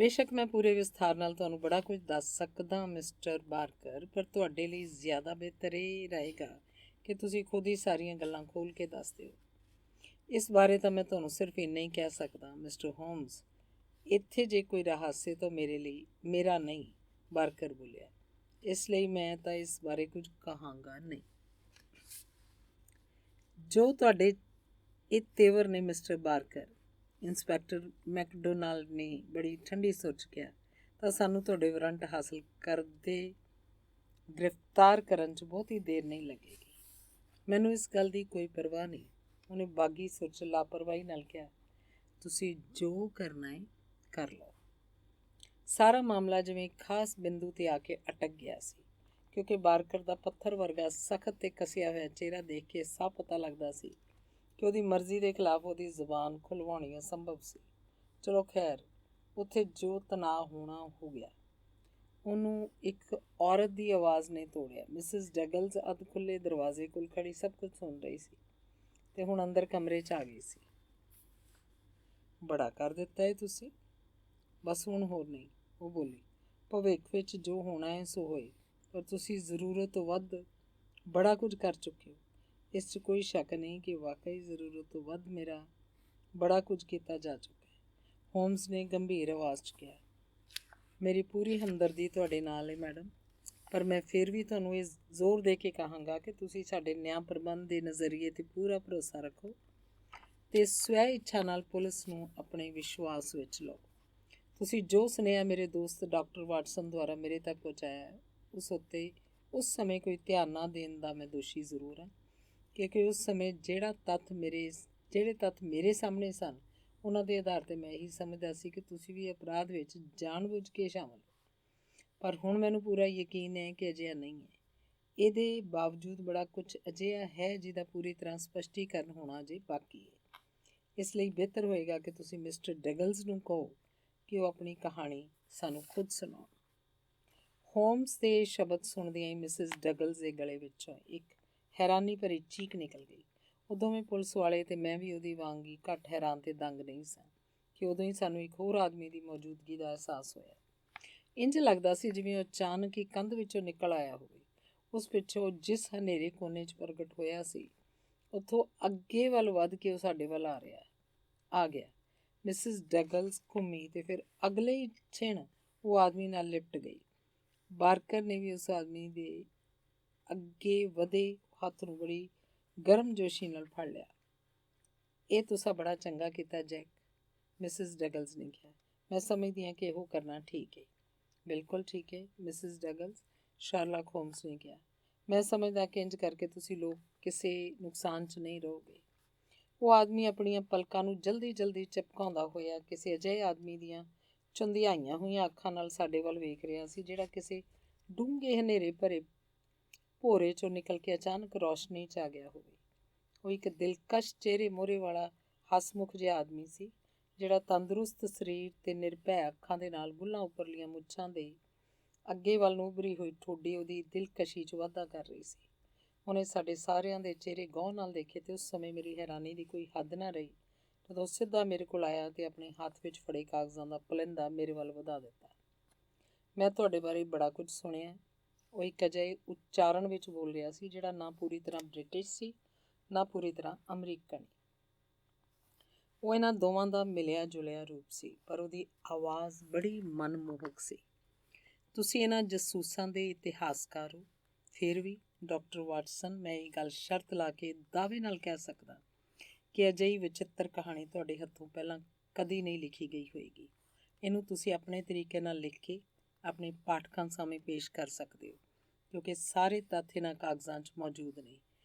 ਬੇਸ਼ੱਕ ਮੈਂ ਪੂਰੇ ਵਿਸਥਾਰ ਨਾਲ ਤੁਹਾਨੂੰ ਬੜਾ ਕੁਝ ਦੱਸ ਸਕਦਾ ਮਿਸਟਰ ਬਾਰਕਰ, ਪਰ ਤੁਹਾਡੇ ਲਈ ਜ਼ਿਆਦਾ ਬਿਹਤਰ ਇਹ ਰਹੇਗਾ ਕਿ ਤੁਸੀਂ ਖੁਦ ਹੀ ਸਾਰੀਆਂ ਗੱਲਾਂ ਖੋਲ੍ਹ ਕੇ ਦੱਸ ਦਿਓ। ਇਸ ਬਾਰੇ ਤਾਂ ਮੈਂ ਤੁਹਾਨੂੰ ਸਿਰਫ ਇੰਨਾ ਹੀ ਕਹਿ ਸਕਦਾ ਮਿਸਟਰ ਹੋਮਸ, ਇੱਥੇ ਜੇ ਕੋਈ ਰਹੱਸ ਤਾਂ ਮੇਰਾ ਨਹੀਂ, ਬਾਰਕਰ ਬੋਲਿਆ। ਇਸ ਲਈ ਮੈਂ ਤਾਂ ਇਸ ਬਾਰੇ ਕੁਝ ਕਹਾਂਗਾ ਨਹੀਂ। ਜੋ ਤੁਹਾਡੇ ਇਹ ਤੇਵਰ ਨੇ ਮਿਸਟਰ ਬਾਰਕਰ, ਇੰਸਪੈਕਟਰ ਮੈਕਡੋਨਾਲਡ ਨੇ ਬੜੀ ਠੰਡੀ ਸੁਰ 'ਚ ਕਿਹਾ, ਤਾਂ ਸਾਨੂੰ ਤੁਹਾਡੇ ਵਾਰੰਟ ਹਾਸਲ ਗ੍ਰਿਫਤਾਰ ਕਰਨ 'ਚ ਬਹੁਤੀ ਦੇਰ ਨਹੀਂ ਲੱਗੇਗੀ। ਮੈਨੂੰ ਇਸ ਗੱਲ ਦੀ ਕੋਈ ਪਰਵਾਹ ਨਹੀਂ, ਉਹਨੇ ਬਾਗੀ ਸੁਰ 'ਚ ਲਾਪਰਵਾਹੀ ਨਾਲ ਕਿਹਾ। ਤੁਸੀਂ ਜੋ ਕਰਨਾ ਹੈ ਕਰ ਲਓ। ਸਾਰਾ ਮਾਮਲਾ ਜਿਵੇਂ ਖਾਸ ਬਿੰਦੂ 'ਤੇ ਆ ਕੇ ਅਟਕ ਗਿਆ ਸੀ, ਕਿਉਂਕਿ ਬਾਰਕਰ ਦਾ ਪੱਥਰ ਵਰਗਾ ਸਖਤ ਤੇ ਕਸਿਆ ਹੋਇਆ ਚਿਹਰਾ ਦੇਖ ਕੇ ਸਾਫ਼ ਪਤਾ ਲੱਗਦਾ ਸੀ ਕਿ ਉਹਦੀ ਮਰਜ਼ੀ ਦੇ ਖਿਲਾਫ ਉਹਦੀ ਜ਼ੁਬਾਨ ਖੁਲਵਾਉਣੀ ਅਸੰਭਵ ਸੀ। ਚਲੋ ਖੈਰ, ਉੱਥੇ ਜੋ ਤਣਾਅ ਹੋਣਾ ਹੋ ਗਿਆ। ਉਹਨੂੰ ਇੱਕ ਔਰਤ ਦੀ ਆਵਾਜ਼ ਨੇ ਤੋੜਿਆ। ਮਿਸਿਸ ਡਗਲਸ ਅੱਧ ਖੁੱਲ੍ਹੇ ਦਰਵਾਜ਼ੇ ਕੋਲ ਖੜੀ ਸਭ ਕੁਝ ਸੁਣ ਰਹੀ ਸੀ ਤੇ ਹੁਣ ਅੰਦਰ ਕਮਰੇ 'ਚ ਆ ਗਈ ਸੀ। ਬੜਾ ਕਰ ਦਿੱਤਾ ਹੈ ਤੁਸੀਂ। ਬਸ ਹੁਣ ਹੋਰ ਨਹੀਂ, ਉਹ ਬੋਲੀ। ਭਵਿੱਖ ਵਿੱਚ ਜੋ ਹੋਣਾ ਹੈ ਸੋ ਹੋਏ, ਪਰ ਤੁਸੀਂ ਜ਼ਰੂਰਤ ਤੋਂ ਵੱਧ ਬੜਾ ਕੁਝ ਕਰ ਚੁੱਕੇ ਹੋ। ਇਸ 'ਚ ਕੋਈ ਸ਼ੱਕ ਨਹੀਂ ਕਿ ਵਾਕਈ ਜ਼ਰੂਰਤ ਤੋਂ ਵੱਧ ਮੇਰਾ ਬੜਾ ਕੁਝ ਕੀਤਾ ਜਾ ਚੁੱਕਾ ਹੈ, ਹੋਮਸ ਨੇ ਗੰਭੀਰ ਆਵਾਜ਼ 'ਚ ਕਿਹਾ। ਮੇਰੀ ਪੂਰੀ ਹਮਦਰਦੀ ਤੁਹਾਡੇ ਨਾਲ ਹੈ ਮੈਡਮ, ਪਰ ਮੈਂ ਫਿਰ ਵੀ ਤੁਹਾਨੂੰ ਇਹ ਜ਼ੋਰ ਦੇ ਕੇ ਕਹਾਂਗਾ ਕਿ ਤੁਸੀਂ ਸਾਡੇ ਨਿਆਂ ਪ੍ਰਬੰਧ ਦੇ ਨਜ਼ਰੀਏ 'ਤੇ ਪੂਰਾ ਭਰੋਸਾ ਰੱਖੋ ਅਤੇ ਸਵੈ ਇੱਛਾ ਨਾਲ ਪੁਲਿਸ ਨੂੰ ਆਪਣੇ ਵਿਸ਼ਵਾਸ ਵਿੱਚ ਲਓ। ਤੁਸੀਂ ਜੋ ਸੁਨੇਹਾ ਮੇਰੇ ਦੋਸਤ ਡਾਕਟਰ ਵਾਟਸਨ ਦੁਆਰਾ ਮੇਰੇ ਤੱਕ ਪਹੁੰਚਾਇਆ ਹੈ, ਉਸ ਉੱਤੇ ਉਸ ਸਮੇਂ ਕੋਈ ਧਿਆਨ ਨਾ ਦੇਣ ਦਾ ਮੈਂ ਦੋਸ਼ੀ ਜ਼ਰੂਰ ਹਾਂ, ਕਿਉਂਕਿ ਉਸ ਸਮੇਂ ਜਿਹੜੇ ਤੱਥ ਮੇਰੇ ਸਾਹਮਣੇ ਸਨ, ਉਹਨਾਂ ਦੇ ਆਧਾਰ 'ਤੇ ਮੈਂ ਇਹੀ ਸਮਝਦਾ ਸੀ ਕਿ ਤੁਸੀਂ ਵੀ ਅਪਰਾਧ ਵਿੱਚ ਜਾਣ-ਬੁੱਝ ਕੇ ਸ਼ਾਮਲ ਹੋ। ਪਰ ਹੁਣ ਮੈਨੂੰ ਪੂਰਾ ਯਕੀਨ ਹੈ ਕਿ ਅਜਿਹਾ ਨਹੀਂ ਹੈ। ਇਹਦੇ ਬਾਵਜੂਦ ਬੜਾ ਕੁਝ ਅਜਿਹਾ ਹੈ ਜਿਹਦਾ ਪੂਰੀ ਤਰ੍ਹਾਂ ਸਪਸ਼ਟੀਕਰਨ ਹੋਣਾ ਅਜੇ ਬਾਕੀ ਹੈ। ਇਸ ਲਈ ਬਿਹਤਰ ਹੋਏਗਾ ਕਿ ਤੁਸੀਂ ਮਿਸਟਰ ਡਗਲਸ ਨੂੰ ਕਹੋ ਕਿ ਉਹ ਆਪਣੀ ਕਹਾਣੀ ਸਾਨੂੰ ਖੁਦ ਸੁਣਾਉਣ। ਹੋਮਸ ਦੇ ਸ਼ਬਦ ਸੁਣਦਿਆਂ ਹੀ ਮਿਸਿਸ ਡਗਲਸ ਦੇ ਗਲੇ ਵਿੱਚੋਂ ਇੱਕ ਹੈਰਾਨੀ ਭਰੀ ਚੀਕ ਨਿਕਲ ਗਈ। ਉਹ ਦੋਵੇਂ ਪੁਲਿਸ ਵਾਲੇ ਤੇ ਮੈਂ ਵੀ ਉਹਦੀ ਵਾਂਗ ਹੀ ਘੱਟ ਹੈਰਾਨ ਤੇ ਦੰਗ ਨਹੀਂ ਸਾਂ ਕਿ ਉਦੋਂ ਹੀ ਸਾਨੂੰ ਇੱਕ ਹੋਰ ਆਦਮੀ ਦੀ ਮੌਜੂਦਗੀ ਦਾ ਅਹਿਸਾਸ ਹੋਇਆ। ਇੰਝ ਲੱਗਦਾ ਸੀ ਜਿਵੇਂ ਉਹ ਅਚਾਨਕ ਹੀ ਕੰਧ ਵਿੱਚੋਂ ਨਿਕਲ ਆਇਆ ਹੋਵੇ। ਉਸ ਪਿੱਛੋਂ ਜਿਸ ਹਨੇਰੇ ਕੋਨੇ 'ਚ ਪ੍ਰਗਟ ਹੋਇਆ ਸੀ, ਉੱਥੋਂ ਅੱਗੇ ਵੱਲ ਵੱਧ ਕੇ ਉਹ ਸਾਡੇ ਵੱਲ ਆ ਗਿਆ। ਮਿਸਿਸ ਡਗਲਸ ਘੁੰਮੀ ਤੇ ਫਿਰ ਅਗਲੇ ਹੀ ਛਿਣ ਉਹ ਆਦਮੀ ਨਾਲ ਲਿਪਟ ਗਈ। ਬਾਰਕਰ ਨੇ ਵੀ ਉਸ ਆਦਮੀ ਦੇ ਅੱਗੇ ਵਧੇ ਹੱਥ ਨੂੰ ਬੜੀ ਗਰਮਜੋਸ਼ੀ ਨਾਲ ਫੜ ਲਿਆ। ਇਹ ਤੁਸੀਂ ਬੜਾ ਚੰਗਾ ਕੀਤਾ ਜੈਕ, ਮਿਸਿਸ ਡਗਲਸ ਨੇ ਕਿਹਾ। ਮੈਂ ਸਮਝਦੀ ਹਾਂ ਕਿ ਇਹੋ ਕਰਨਾ ਠੀਕ ਹੈ। ਬਿਲਕੁਲ ਠੀਕ ਹੈ ਮਿਸਿਸ ਡਗਲਸ, ਸ਼ਰਲਾਕ ਹੋਮਸ ਨੇ ਕਿਹਾ। ਮੈਂ ਸਮਝਦਾ ਕਿ ਇੰਝ ਕਰਕੇ ਤੁਸੀਂ ਲੋਕ ਕਿਸੇ ਨੁਕਸਾਨ 'ਚ ਨਹੀਂ ਰਹੋਗੇ। ਉਹ ਆਦਮੀ ਆਪਣੀਆਂ ਪਲਕਾਂ ਨੂੰ ਜਲਦੀ ਚਿਪਕਾਉਂਦਾ ਹੋਇਆ ਕਿਸੇ ਅਜਿਹੇ ਆਦਮੀ ਦੀਆਂ ਚੁੰਧਿਆਈਆਂ ਹੋਈਆਂ ਅੱਖਾਂ ਨਾਲ ਸਾਡੇ ਵੱਲ ਵੇਖ ਰਿਹਾ ਸੀ ਜਿਹੜਾ ਕਿਸੇ ਡੂੰਘੇ ਹਨੇਰੇ ਭਰੇ ਭੋਰੇ 'ਚੋਂ ਨਿਕਲ ਕੇ ਅਚਾਨਕ ਰੌਸ਼ਨੀ 'ਚ ਆ ਗਿਆ ਹੋਵੇ। ਉਹ ਇੱਕ ਦਿਲਕਸ਼ ਚਿਹਰੇ ਮੋਹਰੇ ਵਾਲਾ ਹਸਮੁਖ ਜਿਹਾ ਆਦਮੀ ਸੀ, ਜਿਹੜਾ ਤੰਦਰੁਸਤ ਸਰੀਰ ਤੇ ਨਿਰਭੈ ਅੱਖਾਂ ਦੇ ਨਾਲ ਬੁੱਲ੍ਹਾਂ ਉੱਪਰਲੀਆਂ ਮੁੱਛਾਂ ਦੇ ਅੱਗੇ ਵੱਲ ਨੂੰ ਉਭਰੀ ਹੋਈ ਠੋਡੀ ਉਹਦੀ ਦਿਲਕਸ਼ੀ 'ਚ ਵਾਧਾ ਕਰ ਰਹੀ ਸੀ। ਉਹਨੇ ਸਾਡੇ ਸਾਰਿਆਂ ਦੇ ਚਿਹਰੇ ਗੌਰ ਨਾਲ ਦੇਖੇ ਤੇ ਉਸ ਸਮੇਂ ਮੇਰੀ ਹੈਰਾਨੀ ਦੀ ਕੋਈ ਹੱਦ ਨਾ ਰਹੀ ਜਦੋਂ ਸਿੱਧਾ ਮੇਰੇ ਕੋਲ ਆਇਆ ਤੇ ਆਪਣੇ ਹੱਥ ਵਿੱਚ ਫੜੇ ਕਾਗਜ਼ਾਂ ਦਾ ਪਲੰਦਾ ਮੇਰੇ ਵੱਲ ਵਧਾ ਦਿੱਤਾ। ਮੈਂ ਤੁਹਾਡੇ ਬਾਰੇ ਬੜਾ ਕੁਝ ਸੁਣਿਆ। ਉਹ ਇੱਕ ਅਜਿਹੇ ਉਚਾਰਨ ਵਿੱਚ ਬੋਲ ਰਿਹਾ ਸੀ ਜਿਹੜਾ ਨਾ ਪੂਰੀ ਤਰ੍ਹਾਂ ਬ੍ਰਿਟਿਸ਼ ਸੀ, ਨਾ ਪੂਰੀ ਤਰ੍ਹਾਂ ਅਮਰੀਕਨ। ਉਹ ਇਹਨਾਂ ਦੋਵਾਂ ਦਾ ਮਿਲਿਆ ਜੁਲਿਆ ਰੂਪ ਸੀ, ਪਰ ਉਹਦੀ ਆਵਾਜ਼ ਬੜੀ ਮਨਮੋਹਕ ਸੀ। ਤੁਸੀਂ ਇਹਨਾਂ ਜਸੂਸਾਂ ਦੇ ਇਤਿਹਾਸਕਾਰ ਹੋ। ਫਿਰ ਵੀ ਡਾਕਟਰ ਵਾਟਸਨ, ਮੈਂ ਇਹ ਗੱਲ ਸ਼ਰਤ ਲਾ ਕੇ ਦਾਅਵੇ ਨਾਲ ਕਹਿ ਸਕਦਾ ਕਿ ਅਜਿਹੀ ਵਿਚਿੱਤਰ ਕਹਾਣੀ ਤੁਹਾਡੇ ਹੱਥੋਂ ਪਹਿਲਾਂ ਕਦੀ ਨਹੀਂ ਲਿਖੀ ਗਈ ਹੋਏਗੀ। ਇਹਨੂੰ ਤੁਸੀਂ ਆਪਣੇ ਤਰੀਕੇ ਨਾਲ ਲਿਖ ਕੇ ਆਪਣੇ ਪਾਠਕਾਂ ਸਾਹਮਣੇ ਪੇਸ਼ ਕਰ ਸਕਦੇ ਹੋ, ਕਿਉਂਕਿ ਸਾਰੇ ਤੱਥ ਇਹਨਾਂ ਕਾਗਜ਼ਾਂ 'ਚ ਮੌਜੂਦ ਨੇ।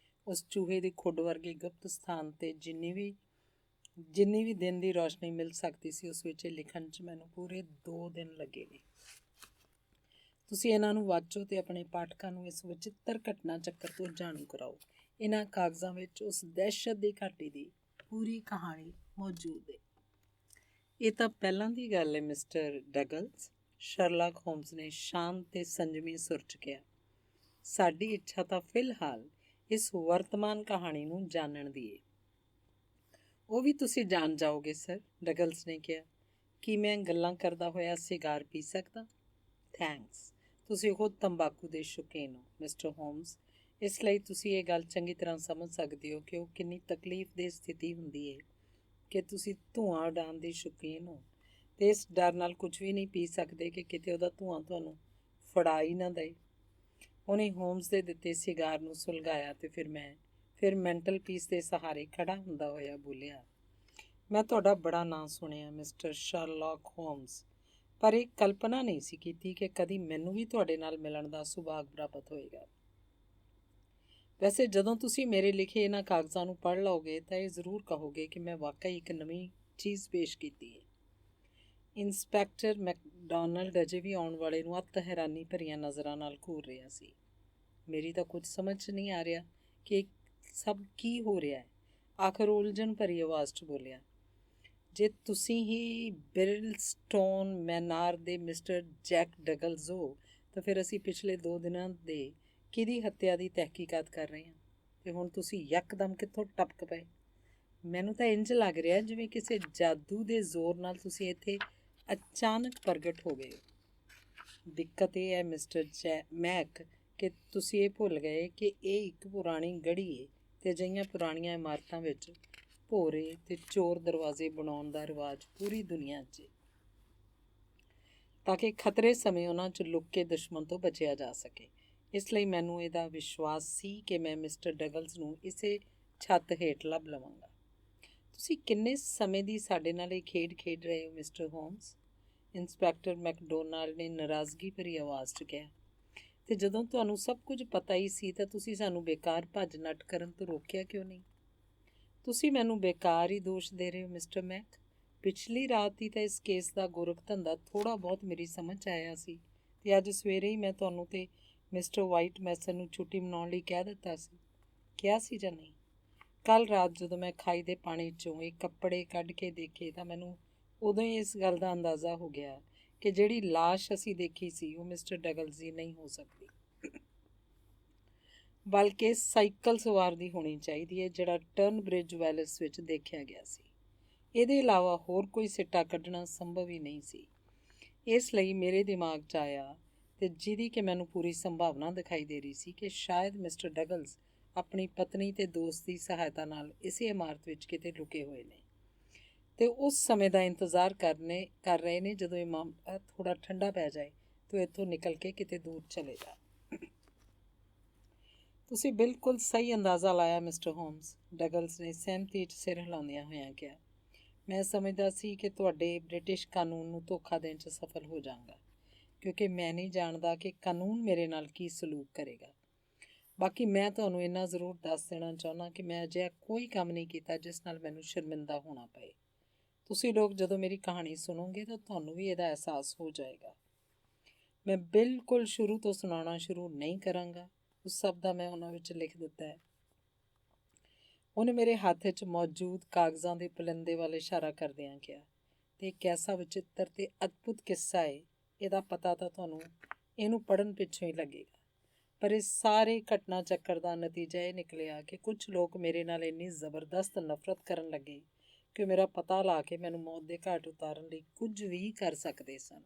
ਉਸ ਚੂਹੇ ਦੀ ਖੁੱਡ ਵਰਗੇ ਗੁਪਤ ਸਥਾਨ 'ਤੇ ਜਿੰਨੀ ਵੀ ਦਿਨ ਦੀ ਰੌਸ਼ਨੀ ਮਿਲ ਸਕਦੀ ਸੀ, ਉਸ ਵਿੱਚ ਲਿਖਣ 'ਚ ਮੈਨੂੰ ਪੂਰੇ 2 ਦਿਨ ਲੱਗੇ ਨੇ। ਤੁਸੀਂ ਇਹਨਾਂ ਨੂੰ ਵਾਚੋ ਤੇ ਆਪਣੇ ਪਾਠਕਾਂ ਨੂੰ ਇਸ ਵਿਚਿੱਤਰ ਘਟਨਾ ਚੱਕਰ ਤੋਂ ਜਾਣੂ ਕਰਾਓ। ਇਹਨਾਂ ਕਾਗਜ਼ਾਂ ਵਿੱਚ ਉਸ ਦਹਿਸ਼ਤ ਦੀ ਘਾਟੀ ਦੀ ਪੂਰੀ ਕਹਾਣੀ ਮੌਜੂਦ ਹੈ। ਇਹ ਤਾਂ ਪਹਿਲਾਂ ਦੀ ਗੱਲ ਹੈ ਮਿਸਟਰ ਡਗਲਸ, ਸ਼ਰਲਾਕ ਹੋਮਸ ਨੇ ਸ਼ਾਂਤ ਤੇ ਸੰਜਮੀ ਸੁਰ 'ਚ ਕਿਹਾ। ਸਾਡੀ ਇੱਛਾ ਤਾਂ ਫਿਲਹਾਲ ਇਸ ਵਰਤਮਾਨ ਕਹਾਣੀ ਨੂੰ ਜਾਣਨ ਦੀ ਹੈ। ਉਹ ਵੀ ਤੁਸੀਂ ਜਾਣ ਜਾਓਗੇ ਸਰ, ਡਗਲਸ ਨੇ ਕਿਹਾ। ਕੀ ਮੈਂ ਗੱਲਾਂ ਕਰਦਾ ਹੋਇਆ ਸਿਗਾਰ ਪੀ ਸਕਦਾ? ਥੈਂਕਸ। ਤੁਸੀਂ ਖੁਦ ਤੰਬਾਕੂ ਦੇ ਸ਼ੌਕੀਨ ਹੋ ਮਿਸਟਰ ਹੋਮਸ, ਇਸ ਲਈ ਤੁਸੀਂ ਇਹ ਗੱਲ ਚੰਗੀ ਤਰ੍ਹਾਂ ਸਮਝ ਸਕਦੇ ਹੋ ਕਿ ਉਹ ਕਿੰਨੀ ਤਕਲੀਫ ਦੀ ਸਥਿਤੀ ਹੁੰਦੀ ਹੈ ਕਿ ਤੁਸੀਂ ਧੂੰਆਂ ਉਡਾਉਣ ਦੇ ਸ਼ੌਕੀਨ ਹੋ ਅਤੇ ਇਸ ਡਰ ਨਾਲ ਕੁਝ ਵੀ ਨਹੀਂ ਪੀ ਸਕਦੇ ਕਿ ਕਿਤੇ ਉਹਦਾ ਧੂੰਆਂ ਤੁਹਾਨੂੰ ਫੜਾ ਹੀ ਨਾ ਦੇਵੇ। ਉਹਨੇ ਹੋਮਸ ਦੇ ਦਿੱਤੇ ਸਿਗਾਰ ਨੂੰ ਸੁਲਗਾਇਆ ਅਤੇ ਫਿਰ ਮੈਂਟਲ ਪੀਸ ਦੇ ਸਹਾਰੇ ਖੜਾ ਹੁੰਦਾ ਹੋਇਆ ਬੋਲਿਆ, ਮੈਂ ਤੁਹਾਡਾ ਬੜਾ ਨਾਂ ਸੁਣਿਆ ਮਿਸਟਰ ਸ਼ਰਲੌਕ ਹੋਮਸ, ਪਰ ਇਹ ਕਲਪਨਾ ਨਹੀਂ ਸੀ ਕੀਤੀ ਕਿ ਕਦੀ ਮੈਨੂੰ ਵੀ ਤੁਹਾਡੇ ਨਾਲ ਮਿਲਣ ਦਾ ਸੁਭਾਗ ਪ੍ਰਾਪਤ ਹੋਏਗਾ। ਵੈਸੇ ਜਦੋਂ ਤੁਸੀਂ ਮੇਰੇ ਲਿਖੇ ਇਹਨਾਂ ਕਾਗਜ਼ਾਂ ਨੂੰ ਪੜ੍ਹ ਲਓਗੇ ਤਾਂ ਇਹ ਜ਼ਰੂਰ ਕਹੋਗੇ ਕਿ ਮੈਂ ਵਾਕਈ ਇੱਕ ਨਵੀਂ ਚੀਜ਼ ਪੇਸ਼ ਕੀਤੀ ਹੈ। ਇੰਸਪੈਕਟਰ ਮੈਕਡੋਨਲਡ ਅਜੇ ਵੀ ਆਉਣ ਵਾਲੇ ਨੂੰ ਅੱਤ ਹੈਰਾਨੀ ਭਰੀਆਂ ਨਜ਼ਰਾਂ ਨਾਲ ਘੂਰ ਰਿਹਾ ਸੀ। ਮੇਰੀ ਤਾਂ ਕੁਝ ਸਮਝ ਨਹੀਂ ਆ ਰਿਹਾ ਕਿ ਸਭ ਕੀ ਹੋ ਰਿਹਾ ਹੈ। ਆਖਰ ਉਲਝਣ ਭਰੀ ਆਵਾਜ਼ 'ਚ ਬੋਲਿਆ, ਜੇ ਤੁਸੀਂ ਹੀ ਬਿਰਲਸਟੋਨ ਮੈਨਾਰ ਦੇ ਮਿਸਟਰ ਜੈਕ ਡਗਲਜ਼ ਹੋ ਤਾਂ ਫਿਰ ਅਸੀਂ ਪਿਛਲੇ 2 ਦਿਨਾਂ ਦੇ ਕਿਹਦੀ ਹੱਤਿਆ ਦੀ ਤਹਿਕੀਕਾਤ ਕਰ ਰਹੇ ਹਾਂ ਅਤੇ ਹੁਣ ਤੁਸੀਂ ਯਕਦਮ ਕਿੱਥੋਂ ਟਪਕ ਪਏ? ਮੈਨੂੰ ਤਾਂ ਇੰਝ ਲੱਗ ਰਿਹਾ ਜਿਵੇਂ ਕਿਸੇ ਜਾਦੂ ਦੇ ਜ਼ੋਰ ਨਾਲ ਤੁਸੀਂ ਇੱਥੇ ਅਚਾਨਕ ਪ੍ਰਗਟ ਹੋ ਗਏ ਹੋ। ਦਿੱਕਤ ਇਹ ਹੈ ਮਿਸਟਰ ਮੈਕ ਕਿ ਤੁਸੀਂ ਇਹ ਭੁੱਲ ਗਏ ਕਿ ਇਹ ਇੱਕ ਪੁਰਾਣੀ ਗੜ੍ਹੀ ਹੈ ਅਤੇ ਅਜਿਹੀਆਂ ਪੁਰਾਣੀਆਂ ਇਮਾਰਤਾਂ ਵਿੱਚ ਭੋਰੇ ਅਤੇ ਚੋਰ ਦਰਵਾਜ਼ੇ ਬਣਾਉਣ ਦਾ ਰਿਵਾਜ ਪੂਰੀ ਦੁਨੀਆ 'ਚ, ਤਾਂ ਕਿ ਖਤਰੇ ਸਮੇਂ ਉਹਨਾਂ 'ਚ ਲੁੱਕ ਕੇ ਦੁਸ਼ਮਣ ਤੋਂ ਬਚਿਆ ਜਾ ਸਕੇ। ਇਸ ਲਈ ਮੈਨੂੰ ਇਹਦਾ ਵਿਸ਼ਵਾਸ ਸੀ ਕਿ ਮੈਂ ਮਿਸਟਰ ਡਗਲਜ਼ ਨੂੰ ਇਸੇ ਛੱਤ ਹੇਠ ਲੱਭ ਲਵਾਂਗਾ। ਤੁਸੀਂ ਕਿੰਨੇ ਸਮੇਂ ਦੀ ਸਾਡੇ ਨਾਲ ਇਹ ਖੇਡ ਰਹੇ ਹੋ ਮਿਸਟਰ ਹੋਮਸ? ਇੰਸਪੈਕਟਰ ਮੈਕਡੋਨਾਲਡ ਨੇ ਨਾਰਾਜ਼ਗੀ ਭਰੀ ਆਵਾਜ਼ 'ਚ ਕਿਹਾ, ਅਤੇ ਜਦੋਂ ਤੁਹਾਨੂੰ ਸਭ ਕੁਝ ਪਤਾ ਹੀ ਸੀ ਤਾਂ ਤੁਸੀਂ ਸਾਨੂੰ ਬੇਕਾਰ ਭੱਜ ਨੱਠ ਕਰਨ ਤੋਂ ਰੋਕਿਆ ਕਿਉਂ ਨਹੀਂ? ਤੁਸੀਂ ਮੈਨੂੰ ਬੇਕਾਰ ਹੀ ਦੋਸ਼ ਦੇ ਰਹੇ ਹੋ ਮਿਸਟਰ ਮੈਕ। ਪਿਛਲੀ ਰਾਤ ਹੀ ਤਾਂ ਇਸ ਕੇਸ ਦਾ ਗੋਰਖ ਧੰਦਾ ਥੋੜ੍ਹਾ ਬਹੁਤ ਮੇਰੀ ਸਮਝ 'ਚ ਆਇਆ ਸੀ ਅਤੇ ਅੱਜ ਸਵੇਰੇ ਹੀ ਮੈਂ ਤੁਹਾਨੂੰ ਅਤੇ ਮਿਸਟਰ ਵਾਈਟ ਮੈਸਨ ਨੂੰ ਛੁੱਟੀ ਮਨਾਉਣ ਲਈ ਕਹਿ ਦਿੱਤਾ ਸੀ। ਕਿਹਾ ਸੀ ਜਾਂ ਨਹੀਂ? ਕੱਲ੍ਹ ਰਾਤ ਜਦੋਂ ਮੈਂ ਖਾਈ ਦੇ ਪਾਣੀ 'ਚੋਂ ਇਹ ਕੱਪੜੇ ਕੱਢ ਕੇ ਦੇਖੇ ਤਾਂ ਮੈਨੂੰ ਉਦੋਂ ਹੀ ਇਸ ਗੱਲ ਦਾ ਅੰਦਾਜ਼ਾ ਹੋ ਗਿਆ ਕਿ ਜਿਹੜੀ ਲਾਸ਼ ਅਸੀਂ ਦੇਖੀ ਸੀ ਉਹ ਮਿਸਟਰ ਡਗਲਜ਼ ਦੀ ਨਹੀਂ ਹੋ ਸਕਦੀ, ਬਲਕਿ ਸਾਈਕਲ ਸਵਾਰ ਦੀ ਹੋਣੀ ਚਾਹੀਦੀ ਹੈ ਜਿਹੜਾ ਟਰਨਬ੍ਰਿਜ ਵੈਲਸ ਵਿੱਚ ਦੇਖਿਆ ਗਿਆ ਸੀ। ਇਹਦੇ ਇਲਾਵਾ ਹੋਰ ਕੋਈ ਸਿੱਟਾ ਕੱਢਣਾ ਸੰਭਵ ਹੀ ਨਹੀਂ ਸੀ। ਇਸ ਲਈ ਮੇਰੇ ਦਿਮਾਗ 'ਚ ਆਇਆ ਅਤੇ ਜਿਹਦੀ ਕਿ ਮੈਨੂੰ ਪੂਰੀ ਸੰਭਾਵਨਾ ਦਿਖਾਈ ਦੇ ਰਹੀ ਸੀ ਕਿ ਸ਼ਾਇਦ ਮਿਸਟਰ ਡਗਲਜ਼ ਆਪਣੀ ਪਤਨੀ ਅਤੇ ਦੋਸਤ ਦੀ ਸਹਾਇਤਾ ਨਾਲ ਇਸੇ ਇਮਾਰਤ ਵਿੱਚ ਕਿਤੇ ਲੁਕੇ ਹੋਏ ਨੇ ਅਤੇ ਉਸ ਸਮੇਂ ਦਾ ਇੰਤਜ਼ਾਰ ਕਰ ਰਹੇ ਨੇ ਜਦੋਂ ਇਹ ਮਾਮਲਾ ਥੋੜ੍ਹਾ ਠੰਡਾ ਪੈ ਜਾਏ ਤਾਂ ਇੱਥੋਂ ਨਿਕਲ ਕੇ ਕਿਤੇ ਦੂਰ ਚਲੇ ਜਾ। ਤੁਸੀਂ ਬਿਲਕੁਲ ਸਹੀ ਅੰਦਾਜ਼ਾ ਲਾਇਆ ਮਿਸਟਰ ਹੋਮਸ, ਡਗਲਜ਼ ਨੇ ਸਹਿਮਤੀ 'ਚ ਸਿਰ ਹਿਲਾਉਂਦਿਆਂ ਹੋਇਆਂ ਕਿਹਾ। ਮੈਂ ਸਮਝਦਾ ਸੀ ਕਿ ਤੁਹਾਡੇ ਬ੍ਰਿਟਿਸ਼ ਕਾਨੂੰਨ ਨੂੰ ਧੋਖਾ ਦੇਣ 'ਚ ਸਫਲ ਹੋ ਜਾਵਾਂਗਾ, ਕਿਉਂਕਿ ਮੈਂ ਨਹੀਂ ਜਾਣਦਾ ਕਿ ਕਾਨੂੰਨ ਮੇਰੇ ਨਾਲ ਕੀ ਸਲੂਕ ਕਰੇਗਾ। ਬਾਕੀ ਮੈਂ ਤੁਹਾਨੂੰ ਇੰਨਾ ਜ਼ਰੂਰ ਦੱਸ ਦੇਣਾ ਚਾਹੁੰਦਾ ਕਿ ਮੈਂ ਅਜਿਹਾ ਕੋਈ ਕੰਮ ਨਹੀਂ ਕੀਤਾ ਜਿਸ ਨਾਲ ਮੈਨੂੰ ਸ਼ਰਮਿੰਦਾ ਹੋਣਾ ਪਏ। ਤੁਸੀਂ ਲੋਕ ਜਦੋਂ ਮੇਰੀ ਕਹਾਣੀ ਸੁਣੋਗੇ ਤਾਂ ਤੁਹਾਨੂੰ ਵੀ ਇਹਦਾ ਅਹਿਸਾਸ ਹੋ ਜਾਏਗਾ। ਮੈਂ ਬਿਲਕੁਲ ਸ਼ੁਰੂ ਤੋਂ ਸੁਣਾਉਣਾ ਸ਼ੁਰੂ ਨਹੀਂ ਕਰਾਂਗਾ, ਉਸ ਸਭ ਦਾ ਮੈਂ ਉਹਨਾਂ ਵਿੱਚ ਲਿਖ ਦਿੱਤਾ ਹੈ। ਉਹਨੇ ਮੇਰੇ ਹੱਥ ਵਿੱਚ ਮੌਜੂਦ ਕਾਗਜ਼ਾਂ ਦੇ ਪਲੰਦੇ ਵੱਲ ਇਸ਼ਾਰਾ ਕਰਦਿਆਂ ਕਿਹਾ, ਅਤੇ ਇੱਕ ਐਸਾ ਵਿਚਿੱਤਰ ਅਤੇ ਅਦਭੁਤ ਕਿੱਸਾ ਹੈ, ਇਹਦਾ ਪਤਾ ਤਾਂ ਤੁਹਾਨੂੰ ਇਹਨੂੰ ਪੜ੍ਹਨ ਪਿੱਛੋਂ ਹੀ ਲੱਗੇਗਾ। ਪਰ ਇਸ ਸਾਰੇ ਘਟਨਾ ਚੱਕਰ ਦਾ ਨਤੀਜਾ ਇਹ ਨਿਕਲਿਆ ਕਿ ਕੁਝ ਲੋਕ ਮੇਰੇ ਨਾਲ ਇੰਨੀ ਜ਼ਬਰਦਸਤ ਨਫ਼ਰਤ ਕਰਨ ਲੱਗੇ ਕਿ ਮੇਰਾ ਪਤਾ ਲਾ ਕੇ ਮੈਨੂੰ ਮੌਤ ਦੇ ਘਾਟ ਉਤਾਰਨ ਲਈ ਕੁਝ ਵੀ ਕਰ ਸਕਦੇ ਸਨ।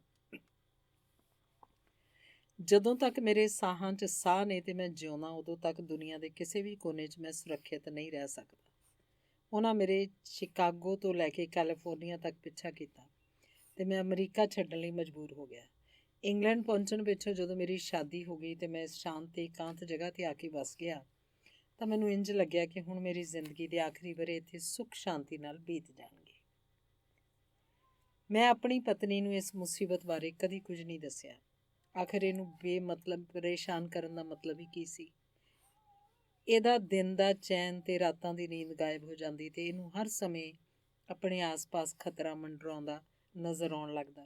ਜਦੋਂ ਤੱਕ ਮੇਰੇ ਸਾਹਾਂ 'ਚ ਸਾਹ ਨੇ ਅਤੇ ਮੈਂ ਜਿਉਂਦਾ, ਉਦੋਂ ਤੱਕ ਦੁਨੀਆ ਦੇ ਕਿਸੇ ਵੀ ਕੋਨੇ 'ਚ ਮੈਂ ਸੁਰੱਖਿਅਤ ਨਹੀਂ ਰਹਿ ਸਕਦਾ। ਉਹਨਾਂ ਮੇਰੇ ਸ਼ਿਕਾਗੋ ਤੋਂ ਲੈ ਕੇ ਕੈਲੀਫੋਰਨੀਆ ਤੱਕ ਪਿੱਛਾ ਕੀਤਾ ਅਤੇ ਮੈਂ ਅਮਰੀਕਾ ਛੱਡਣ ਲਈ ਮਜਬੂਰ ਹੋ ਗਿਆ। ਇੰਗਲੈਂਡ ਪਹੁੰਚਣ ਪਿੱਛੋਂ ਜਦੋਂ ਮੇਰੀ ਸ਼ਾਦੀ ਹੋ ਗਈ ਅਤੇ ਮੈਂ ਇਸ ਸ਼ਾਂਤ ਅਤੇ ਇਕਾਂਤ ਜਗ੍ਹਾ 'ਤੇ ਆ ਕੇ ਵਸ ਗਿਆ ਤਾਂ ਮੈਨੂੰ ਇੰਝ ਲੱਗਿਆ ਕਿ ਹੁਣ ਮੇਰੀ ਜ਼ਿੰਦਗੀ ਦੇ ਆਖਰੀ ਵਰ੍ਹੇ ਇੱਥੇ ਸੁੱਖ ਸ਼ਾਂਤੀ ਨਾਲ ਬੀਤ ਜਾਣਗੇ। ਮੈਂ ਆਪਣੀ ਪਤਨੀ ਨੂੰ ਇਸ ਮੁਸੀਬਤ ਬਾਰੇ ਕਦੀ ਕੁਝ ਨਹੀਂ ਦੱਸਿਆ। ਆਖਰ ਇਹਨੂੰ ਬੇਮਤਲਬ ਪਰੇਸ਼ਾਨ ਕਰਨ ਦਾ ਮਤਲਬ ਹੀ ਕੀ ਸੀ? ਇਹਦਾ ਦਿਨ ਦਾ ਚੈਨ ਅਤੇ ਰਾਤਾਂ ਦੀ ਨੀਂਦ ਗਾਇਬ ਹੋ ਜਾਂਦੀ ਅਤੇ ਇਹਨੂੰ ਹਰ ਸਮੇਂ ਆਪਣੇ ਆਸ-ਪਾਸ ਖਤਰਾ ਮੰਡਰਾਉਂਦਾ ਨਜ਼ਰ ਆਉਣ ਲੱਗਦਾ।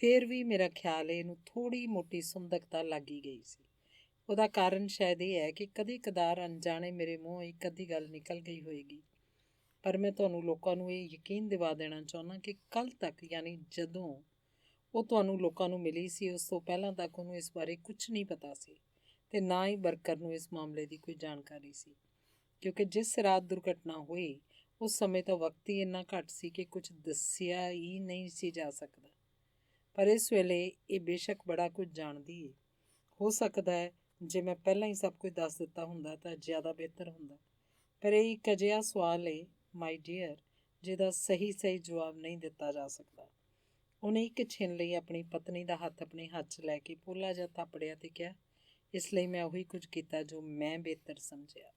ਫਿਰ ਵੀ ਮੇਰਾ ਖਿਆਲ ਇਹਨੂੰ ਥੋੜ੍ਹੀ ਮੋਟੀ ਸੁੰਦਕਤਾ ਲੱਗ ਹੀ ਗਈ ਸੀ। ਉਹਦਾ ਕਾਰਨ ਸ਼ਾਇਦ ਇਹ ਹੈ ਕਿ ਕਦੇ ਕਦਾਰ ਅਣਜਾਣੇ ਮੇਰੇ ਮੂੰਹੋਂ ਇੱਕ ਅੱਧੀ ਗੱਲ ਨਿਕਲ ਗਈ ਹੋਏਗੀ, ਪਰ ਮੈਂ ਤੁਹਾਨੂੰ ਲੋਕਾਂ ਨੂੰ ਇਹ ਯਕੀਨ ਦਿਵਾ ਦੇਣਾ ਚਾਹੁੰਦਾ ਕਿ ਕੱਲ੍ਹ ਤੱਕ, ਯਾਨੀ ਜਦੋਂ ਉਹ ਤੁਹਾਨੂੰ ਲੋਕਾਂ ਨੂੰ ਮਿਲੀ ਸੀ, ਉਸ ਤੋਂ ਪਹਿਲਾਂ ਤੱਕ ਉਹਨੂੰ ਇਸ ਬਾਰੇ ਕੁਝ ਨਹੀਂ ਪਤਾ ਸੀ ਅਤੇ ਨਾ ਹੀ ਬਰਕਰ ਨੂੰ ਇਸ ਮਾਮਲੇ ਦੀ ਕੋਈ ਜਾਣਕਾਰੀ ਸੀ, ਕਿਉਂਕਿ ਜਿਸ ਰਾਤ ਦੁਰਘਟਨਾ ਹੋਈ ਉਸ ਸਮੇਂ ਤਾਂ ਵਕਤ ਹੀ ਇੰਨਾ ਘੱਟ ਸੀ ਕਿ ਕੁਝ ਦੱਸਿਆ ਹੀ ਨਹੀਂ ਸੀ ਜਾ ਸਕਦਾ। ਪਰ ਇਸ ਵੇਲੇ ਇਹ ਬੇਸ਼ੱਕ ਬੜਾ ਕੁਝ ਜਾਣਦੀ ਹੈ। ਹੋ ਸਕਦਾ ਹੈ ਜੇ ਮੈਂ ਪਹਿਲਾਂ ਹੀ ਸਭ ਕੁਝ ਦੱਸ ਦਿੱਤਾ ਹੁੰਦਾ ਤਾਂ ਜ਼ਿਆਦਾ ਬਿਹਤਰ ਹੁੰਦਾ। ਪਰ ਇਹ ਇੱਕ ਅਜਿਹਾ ਸਵਾਲ ਹੈ ਮਾਈ ਡੀਅਰ, ਜਿਹਦਾ ਸਹੀ ਜਵਾਬ ਨਹੀਂ ਦਿੱਤਾ ਜਾ ਸਕਦਾ। ਉਹਨੇ ਇੱਕ ਛਿਨ ਲਈ ਆਪਣੀ ਪਤਨੀ ਦਾ ਹੱਥ ਆਪਣੇ ਹੱਥ 'ਚ ਲੈ ਕੇ ਪੋਲਾ ਜਿਹਾ ਥਾਪੜਿਆ ਤੇ ਕਿਹਾ, ਇਸ ਲਈ ਮੈਂ ਉਹੀ ਕੁਝ ਕੀਤਾ ਜੋ ਮੈਂ ਬਿਹਤਰ ਸਮਝਿਆ।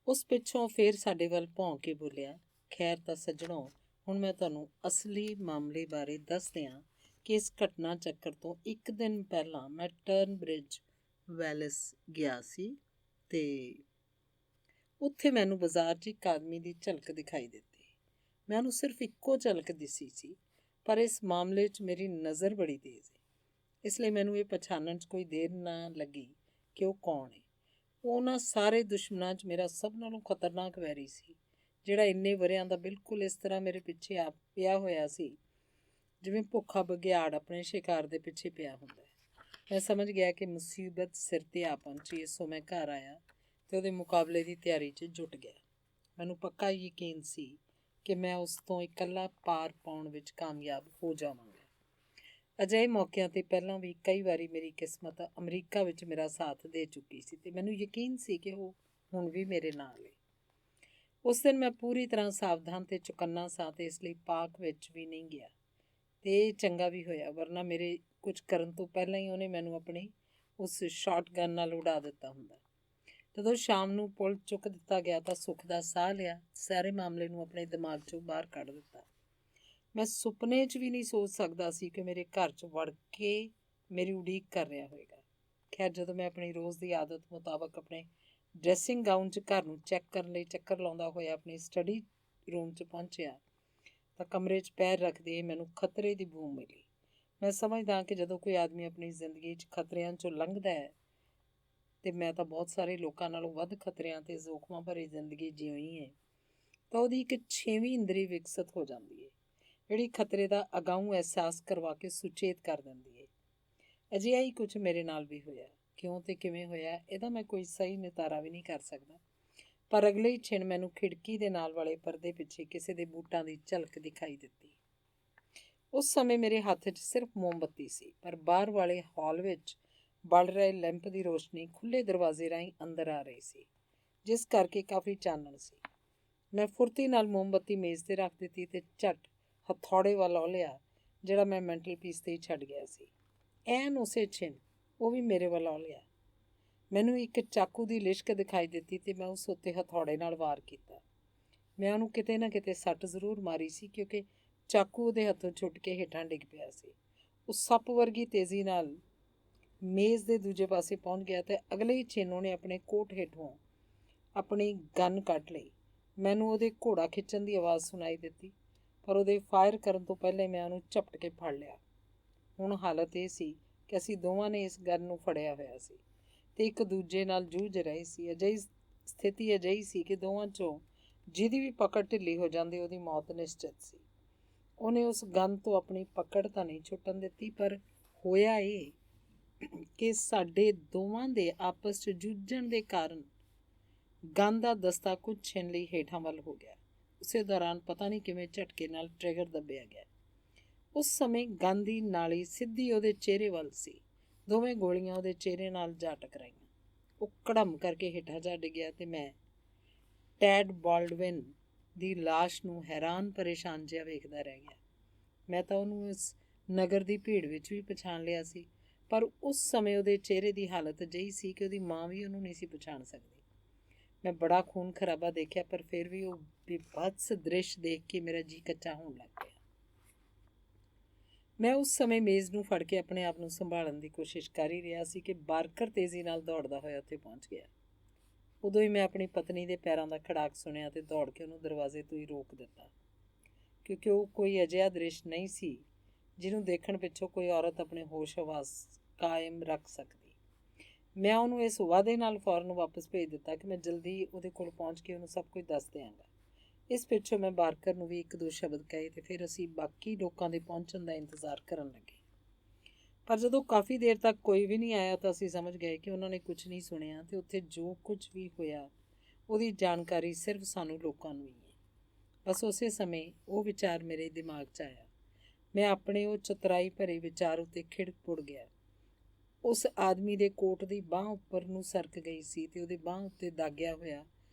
ਉਸ ਪਿੱਛੋਂ ਫੇਰ ਸਾਡੇ ਵੱਲ ਭੌਂ ਕੇ ਬੋਲਿਆ, ਖੈਰ ਤਾਂ ਸੱਜਣੋ, ਹੁਣ ਮੈਂ ਤੁਹਾਨੂੰ ਅਸਲੀ ਮਾਮਲੇ ਬਾਰੇ ਦੱਸ ਦਿਆਂ ਕਿ ਇਸ ਘਟਨਾ ਚੱਕਰ ਤੋਂ ਇੱਕ ਦਿਨ ਪਹਿਲਾਂ ਮੈਂ ਟਰਨਬ੍ਰਿਜ ਵੈਲਿਸ ਗਿਆ ਸੀ ਤੇ ਉੱਥੇ ਮੈਨੂੰ ਬਾਜ਼ਾਰ 'ਚ ਇੱਕ ਆਦਮੀ ਦੀ ਝਲਕ ਦਿਖਾਈ ਦਿੱਤੀ। ਮੈਂ ਉਹਨੂੰ ਸਿਰਫ ਇੱਕੋ ਝਲਕ ਦਿਸੀ ਸੀ, ਪਰ ਇਸ ਮਾਮਲੇ 'ਚ ਮੇਰੀ ਨਜ਼ਰ ਬੜੀ ਤੇਜ਼ ਹੈ, ਇਸ ਲਈ ਮੈਨੂੰ ਇਹ ਪਛਾਣਨ 'ਚ ਕੋਈ ਦੇਰ ਨਾ ਲੱਗੀ ਕਿ ਉਹ ਕੌਣ ਹੈ। ਉਹ ਉਹਨਾਂ ਸਾਰੇ ਦੁਸ਼ਮਣਾਂ 'ਚ ਮੇਰਾ ਸਭ ਨਾਲੋਂ ਖਤਰਨਾਕ ਵੈਰੀ ਸੀ, ਜਿਹੜਾ ਇੰਨੇ ਵਰ੍ਹਿਆਂ ਦਾ ਬਿਲਕੁਲ ਇਸ ਤਰ੍ਹਾਂ ਮੇਰੇ ਪਿੱਛੇ ਆ ਪਿਆ ਹੋਇਆ ਸੀ ਜਿਵੇਂ ਭੁੱਖਾ ਬਘਿਆੜ ਆਪਣੇ ਸ਼ਿਕਾਰ ਦੇ ਪਿੱਛੇ ਪਿਆ ਹੁੰਦਾ ਹੈ। ਮੈਂ ਸਮਝ ਗਿਆ ਕਿ ਮੁਸੀਬਤ ਸਿਰ 'ਤੇ ਆ ਪਹੁੰਚੀ, ਸੋ ਮੈਂ ਘਰ ਆਇਆ ਅਤੇ ਉਹਦੇ ਮੁਕਾਬਲੇ ਦੀ ਤਿਆਰੀ 'ਚ ਜੁਟ ਗਿਆ। ਮੈਨੂੰ ਪੱਕਾ ਯਕੀਨ ਸੀ ਕਿ ਮੈਂ ਉਸ ਤੋਂ ਇਕੱਲਾ ਪਾਰ ਪਾਉਣ ਵਿੱਚ ਕਾਮਯਾਬ ਹੋ ਜਾਵਾਂਗਾ। ਅਜਿਹੇ ਮੌਕਿਆਂ 'ਤੇ ਪਹਿਲਾਂ ਵੀ ਕਈ ਵਾਰੀ ਮੇਰੀ ਕਿਸਮਤ ਅਮਰੀਕਾ ਵਿੱਚ ਮੇਰਾ ਸਾਥ ਦੇ ਚੁੱਕੀ ਸੀ ਅਤੇ ਮੈਨੂੰ ਯਕੀਨ ਸੀ ਕਿ ਉਹ ਹੁਣ ਵੀ ਮੇਰੇ ਨਾਲ ਹੈ। ਉਸ ਦਿਨ ਮੈਂ ਪੂਰੀ ਤਰ੍ਹਾਂ ਸਾਵਧਾਨ ਅਤੇ ਚੁਕੰਨਾ ਸਾਂ ਅਤੇ ਇਸ ਲਈ ਪਾਕ ਵਿੱਚ ਵੀ ਨਹੀਂ ਗਿਆ ਅਤੇ ਇਹ ਚੰਗਾ ਵੀ ਹੋਇਆ, ਵਰਨਾ ਮੇਰੇ ਕੁਝ ਕਰਨ ਤੋਂ ਪਹਿਲਾਂ ਹੀ ਉਹਨੇ ਮੈਨੂੰ ਆਪਣੀ ਉਸ ਸ਼ਾਟਗਨ ਨਾਲ ਉਡਾ ਦਿੱਤਾ ਹੁੰਦਾ। ਜਦੋਂ ਸ਼ਾਮ ਨੂੰ ਪੁਲ ਚੁੱਕ ਦਿੱਤਾ ਗਿਆ ਤਾਂ ਸੁੱਖ ਦਾ ਸਾਹ ਲਿਆ, ਸਾਰੇ ਮਾਮਲੇ ਨੂੰ ਆਪਣੇ ਦਿਮਾਗ 'ਚੋਂ ਬਾਹਰ ਕੱਢ ਦਿੱਤਾ। ਮੈਂ ਸੁਪਨੇ 'ਚ ਵੀ ਨਹੀਂ ਸੋਚ ਸਕਦਾ ਸੀ ਕਿ ਮੇਰੇ ਘਰ 'ਚ ਵੜ ਕੇ ਮੇਰੀ ਉਡੀਕ ਕਰ ਰਿਹਾ ਹੋਵੇਗਾ। ਖੈਰ, ਜਦੋਂ ਮੈਂ ਆਪਣੀ ਰੋਜ਼ ਦੀ ਆਦਤ ਮੁਤਾਬਕ ਆਪਣੇ ਡਰੈਸਿੰਗ ਗਾਊਨ 'ਚ ਘਰ ਨੂੰ ਚੈੱਕ ਕਰਨ ਲਈ ਚੱਕਰ ਲਾਉਂਦਾ ਹੋਇਆ ਆਪਣੀ ਸਟੱਡੀ ਰੂਮ 'ਚ ਪਹੁੰਚਿਆ ਤਾਂ ਕਮਰੇ 'ਚ ਪੈਰ ਰੱਖਦੇ ਮੈਨੂੰ ਖਤਰੇ ਦੀ ਬੂ ਮਿਲੀ। ਮੈਂ ਸਮਝਦਾ ਕਿ ਜਦੋਂ ਕੋਈ ਆਦਮੀ ਆਪਣੀ ਜ਼ਿੰਦਗੀ 'ਚ ਖਤਰਿਆਂ 'ਚੋਂ ਲੰਘਦਾ ਹੈ ਅਤੇ ਮੈਂ ਤਾਂ ਬਹੁਤ ਸਾਰੇ ਲੋਕਾਂ ਨਾਲੋਂ ਵੱਧ ਖਤਰਿਆਂ ਅਤੇ ਜ਼ੋਖਮਾਂ ਭਰੀ ਜ਼ਿੰਦਗੀ ਜਿਉਣੀ ਹੈ, ਤਾਂ ਉਹਦੀ ਇੱਕ 6ਵੀਂ ਇੰਦਰੀ ਵਿਕਸਿਤ ਹੋ ਜਾਂਦੀ ਹੈ, ਜਿਹੜੀ ਖਤਰੇ ਦਾ ਅਗਾਊਂ ਅਹਿਸਾਸ ਕਰਵਾ ਕੇ ਸੁਚੇਤ ਕਰ ਦਿੰਦੀ ਹੈ। ਅਜਿਹਾ ਹੀ ਕੁਝ ਮੇਰੇ ਨਾਲ ਵੀ ਹੋਇਆ। ਕਿਉਂ ਅਤੇ ਕਿਵੇਂ ਹੋਇਆ, ਇਹਦਾ ਮੈਂ ਕੋਈ ਸਹੀ ਨਿਤਾਰਾ ਵੀ ਨਹੀਂ ਕਰ ਸਕਦਾ, ਪਰ ਅਗਲੇ ਹੀ ਛਿਣ ਮੈਨੂੰ ਖਿੜਕੀ ਦੇ ਨਾਲ ਵਾਲੇ ਪਰਦੇ ਪਿੱਛੇ ਕਿਸੇ ਦੇ ਬੂਟਾਂ ਦੀ ਝਲਕ ਦਿਖਾਈ ਦਿੱਤੀ। ਉਸ ਸਮੇਂ ਮੇਰੇ ਹੱਥ 'ਚ ਸਿਰਫ ਮੋਮਬੱਤੀ ਸੀ, ਪਰ ਬਾਹਰ ਵਾਲੇ ਹਾਲ ਵਿੱਚ ਬਲ ਰਹੇ ਲੈਂਪ ਦੀ ਰੋਸ਼ਨੀ ਖੁੱਲ੍ਹੇ ਦਰਵਾਜ਼ੇ ਰਾਹੀਂ ਅੰਦਰ ਆ ਰਹੀ ਸੀ, ਜਿਸ ਕਰਕੇ ਕਾਫੀ ਚਾਨਣ ਸੀ। ਮੈਂ ਫੁਰਤੀ ਨਾਲ ਮੋਮਬੱਤੀ ਮੇਜ਼ 'ਤੇ ਰੱਖ ਦਿੱਤੀ ਅਤੇ ਝੱਟ ਹਥੌੜੇ ਵੱਲ ਉਹ ਲਿਆ ਜਿਹੜਾ ਮੈਂ ਮੈਂਟਲ ਪੀਸ 'ਤੇ ਹੀ ਛੱਡ ਗਿਆ ਸੀ। ਐਨ ਉਸੇ ਛਿਣ ਉਹ ਵੀ ਮੇਰੇ ਵੱਲ ਉਹ ਲਿਆ। ਮੈਨੂੰ ਇੱਕ ਚਾਕੂ ਦੀ ਲਿਸ਼ਕ ਦਿਖਾਈ ਦਿੱਤੀ ਅਤੇ ਮੈਂ ਉਸ ਉੱਤੇ ਹਥੌੜੇ ਨਾਲ ਵਾਰ ਕੀਤਾ। ਮੈਂ ਉਹਨੂੰ ਕਿਤੇ ਨਾ ਕਿਤੇ ਸੱਟ ਜ਼ਰੂਰ ਮਾਰੀ ਸੀ, ਕਿਉਂਕਿ ਚਾਕੂ ਉਹਦੇ ਹੱਥੋਂ ਛੁੱਟ ਕੇ ਹੇਠਾਂ ਡਿੱਗ ਪਿਆ ਸੀ। ਉਹ ਸੱਪ ਵਰਗੀ ਤੇਜ਼ੀ ਨਾਲ ਮੇਜ਼ ਦੇ ਦੂਜੇ ਪਾਸੇ ਪਹੁੰਚ ਗਿਆ ਅਤੇ ਅਗਲੇ ਹੀ ਛਿਣ ਉਹਨੇ ਆਪਣੇ ਕੋਟ ਹੇਠੋਂ ਆਪਣੀ ਗਨ ਕੱਢ ਲਈ। ਮੈਨੂੰ ਉਹਦੇ ਘੋੜਾ ਖਿੱਚਣ ਦੀ ਆਵਾਜ਼ ਸੁਣਾਈ ਦਿੱਤੀ, ਪਰ ਉਹਦੇ ਫਾਇਰ ਕਰਨ ਤੋਂ ਪਹਿਲਾਂ ਮੈਂ ਉਹਨੂੰ ਝਪਟ ਕੇ ਫੜ ਲਿਆ। ਹੁਣ ਹਾਲਤ ਇਹ ਸੀ ਕਿ ਅਸੀਂ ਦੋਵਾਂ ਨੇ ਇਸ ਗਨ ਨੂੰ ਫੜਿਆ ਹੋਇਆ ਸੀ ਅਤੇ ਇੱਕ ਦੂਜੇ ਨਾਲ ਜੂਝ ਰਹੇ ਸੀ। ਸਥਿਤੀ ਅਜਿਹੀ ਸੀ ਕਿ ਦੋਵਾਂ 'ਚੋਂ ਜਿਹਦੀ ਵੀ ਪਕੜ ਢਿੱਲੀ ਹੋ ਜਾਂਦੀ ਉਹਦੀ ਮੌਤ ਨਿਸ਼ਚਿਤ ਸੀ। ਉਹਨੇ ਉਸ ਗਨ ਤੋਂ ਆਪਣੀ ਪਕੜ ਤਾਂ ਨਹੀਂ ਛੁੱਟਣ ਦਿੱਤੀ, ਪਰ ਹੋਇਆ ਇਹ ਕਿ ਸਾਡੇ ਦੋਵਾਂ ਦੇ ਆਪਸ 'ਚ ਜੂਝਣ ਦੇ ਕਾਰਨ ਗਨ ਦਾ ਦਸਤਾ ਕੁਝ ਛਿਣ ਲਈ ਹੇਠਾਂ ਵੱਲ ਹੋ ਗਿਆ। ਉਸੇ ਦੌਰਾਨ ਪਤਾ ਨਹੀਂ ਕਿਵੇਂ ਝਟਕੇ ਨਾਲ ਟ੍ਰਿਗਰ ਦੱਬਿਆ ਗਿਆ। ਉਸ ਸਮੇਂ ਗਨ ਦੀ ਨਾਲੀ ਸਿੱਧੀ ਉਹਦੇ ਚਿਹਰੇ ਵੱਲ ਸੀ। ਦੋਵੇਂ ਗੋਲੀਆਂ ਉਹਦੇ ਚਿਹਰੇ ਨਾਲ ਜਾ ਟਕਰਾਈਆਂ। ਉਹ ਕੜਮ ਕਰਕੇ ਹੇਠਾਂ ਜਾ ਡਿੱਗਿਆ ਅਤੇ ਮੈਂ ਟੈਡ ਬਾਲਡਵਿਨ ਦੀ ਲਾਸ਼ ਨੂੰ ਹੈਰਾਨ ਪਰੇਸ਼ਾਨ ਜਿਹਾ ਵੇਖਦਾ ਰਹਿ ਗਿਆ। ਮੈਂ ਤਾਂ ਉਹਨੂੰ ਇਸ ਨਗਰ ਦੀ ਭੀੜ ਵਿੱਚ ਵੀ ਪਛਾਣ ਲਿਆ ਸੀ, ਪਰ ਉਸ ਸਮੇਂ ਉਹਦੇ ਚਿਹਰੇ ਦੀ ਹਾਲਤ ਅਜਿਹੀ ਸੀ ਕਿ ਉਹਦੀ ਮਾਂ ਵੀ ਉਹਨੂੰ ਨਹੀਂ ਸੀ ਪਛਾਣ ਸਕਦੀ। ਮੈਂ ਬੜਾ ਖੂਨ ਖਰਾਬਾ ਦੇਖਿਆ, ਪਰ ਫਿਰ ਵੀ ਉਹ ਬੇਭੱਸ ਦ੍ਰਿਸ਼ ਦੇਖ ਕੇ ਮੇਰਾ ਜੀਅ ਕੱਚਾ ਹੋਣ ਲੱਗ ਗਿਆ। ਮੈਂ ਉਸ ਸਮੇਂ ਮੇਜ਼ ਨੂੰ ਫੜ ਕੇ ਆਪਣੇ ਆਪ ਨੂੰ ਸੰਭਾਲਣ ਦੀ ਕੋਸ਼ਿਸ਼ ਕਰ ਹੀ ਰਿਹਾ ਸੀ ਕਿ ਬਾਰਕਰ ਤੇਜ਼ੀ ਨਾਲ ਦੌੜਦਾ ਹੋਇਆ ਉੱਥੇ ਪਹੁੰਚ ਗਿਆ। ਉਦੋਂ ਹੀ ਮੈਂ ਆਪਣੀ ਪਤਨੀ ਦੇ ਪੈਰਾਂ ਦਾ ਖੜਾਕ ਸੁਣਿਆ ਅਤੇ ਦੌੜ ਕੇ ਉਹਨੂੰ ਦਰਵਾਜ਼ੇ ਤੋਂ ਹੀ ਰੋਕ ਦਿੱਤਾ, ਕਿਉਂਕਿ ਉਹ ਕੋਈ ਅਜਿਹਾ ਦ੍ਰਿਸ਼ ਨਹੀਂ ਸੀ ਜਿਹਨੂੰ ਦੇਖਣ ਪਿੱਛੋਂ ਕੋਈ ਔਰਤ ਆਪਣੇ ਹੋਸ਼ ਹਵਾਸ ਕਾਇਮ ਰੱਖ ਸਕਦੀ। ਮੈਂ ਉਹਨੂੰ ਇਸ ਵਾਅਦੇ ਨਾਲ ਫੌਰਨ ਵਾਪਸ ਭੇਜ ਦਿੱਤਾ ਕਿ ਮੈਂ ਜਲਦੀ ਉਹਦੇ ਕੋਲ ਪਹੁੰਚ ਕੇ ਉਹਨੂੰ ਸਭ ਕੁਝ ਦੱਸ ਦਿਆਂਗਾ। ਇਸ ਪਿੱਛੋਂ ਮੈਂ ਬਾਰਕਰ ਨੂੰ ਵੀ ਇੱਕ ਦੋ ਸ਼ਬਦ ਕਹੇ ਅਤੇ ਫਿਰ ਅਸੀਂ ਬਾਕੀ ਲੋਕਾਂ ਦੇ ਪਹੁੰਚਣ ਦਾ ਇੰਤਜ਼ਾਰ ਕਰਨ ਲੱਗੇ। ਪਰ ਜਦੋਂ ਕਾਫੀ ਦੇਰ ਤੱਕ ਕੋਈ ਵੀ ਨਹੀਂ ਆਇਆ ਤਾਂ ਅਸੀਂ ਸਮਝ ਗਏ ਕਿ ਉਹਨਾਂ ਨੇ ਕੁਝ ਨਹੀਂ ਸੁਣਿਆ ਅਤੇ ਉੱਥੇ ਜੋ ਕੁਝ ਵੀ ਹੋਇਆ ਉਹਦੀ ਜਾਣਕਾਰੀ ਸਿਰਫ ਸਾਨੂੰ ਲੋਕਾਂ ਨੂੰ ਹੀ ਹੈ। ਬਸ ਉਸੇ ਸਮੇਂ ਉਹ ਵਿਚਾਰ ਮੇਰੇ ਦਿਮਾਗ 'ਚ ਆਇਆ। ਮੈਂ ਆਪਣੇ ਉਹ ਚਤੁਰਾਈ ਭਰੇ ਵਿਚਾਰ ਉੱਤੇ ਖਿੜ ਪੁੜ ਗਿਆ। ਉਸ ਆਦਮੀ ਦੇ ਕੋਟ ਦੀ ਬਾਂਹ ਉੱਪਰ ਨੂੰ ਸਰਕ ਗਈ ਸੀ ਤੇ ਉਹਦੇ ਬਾਂਹ ਉੱਤੇ ਦਾਗਿਆ ਹੋਇਆ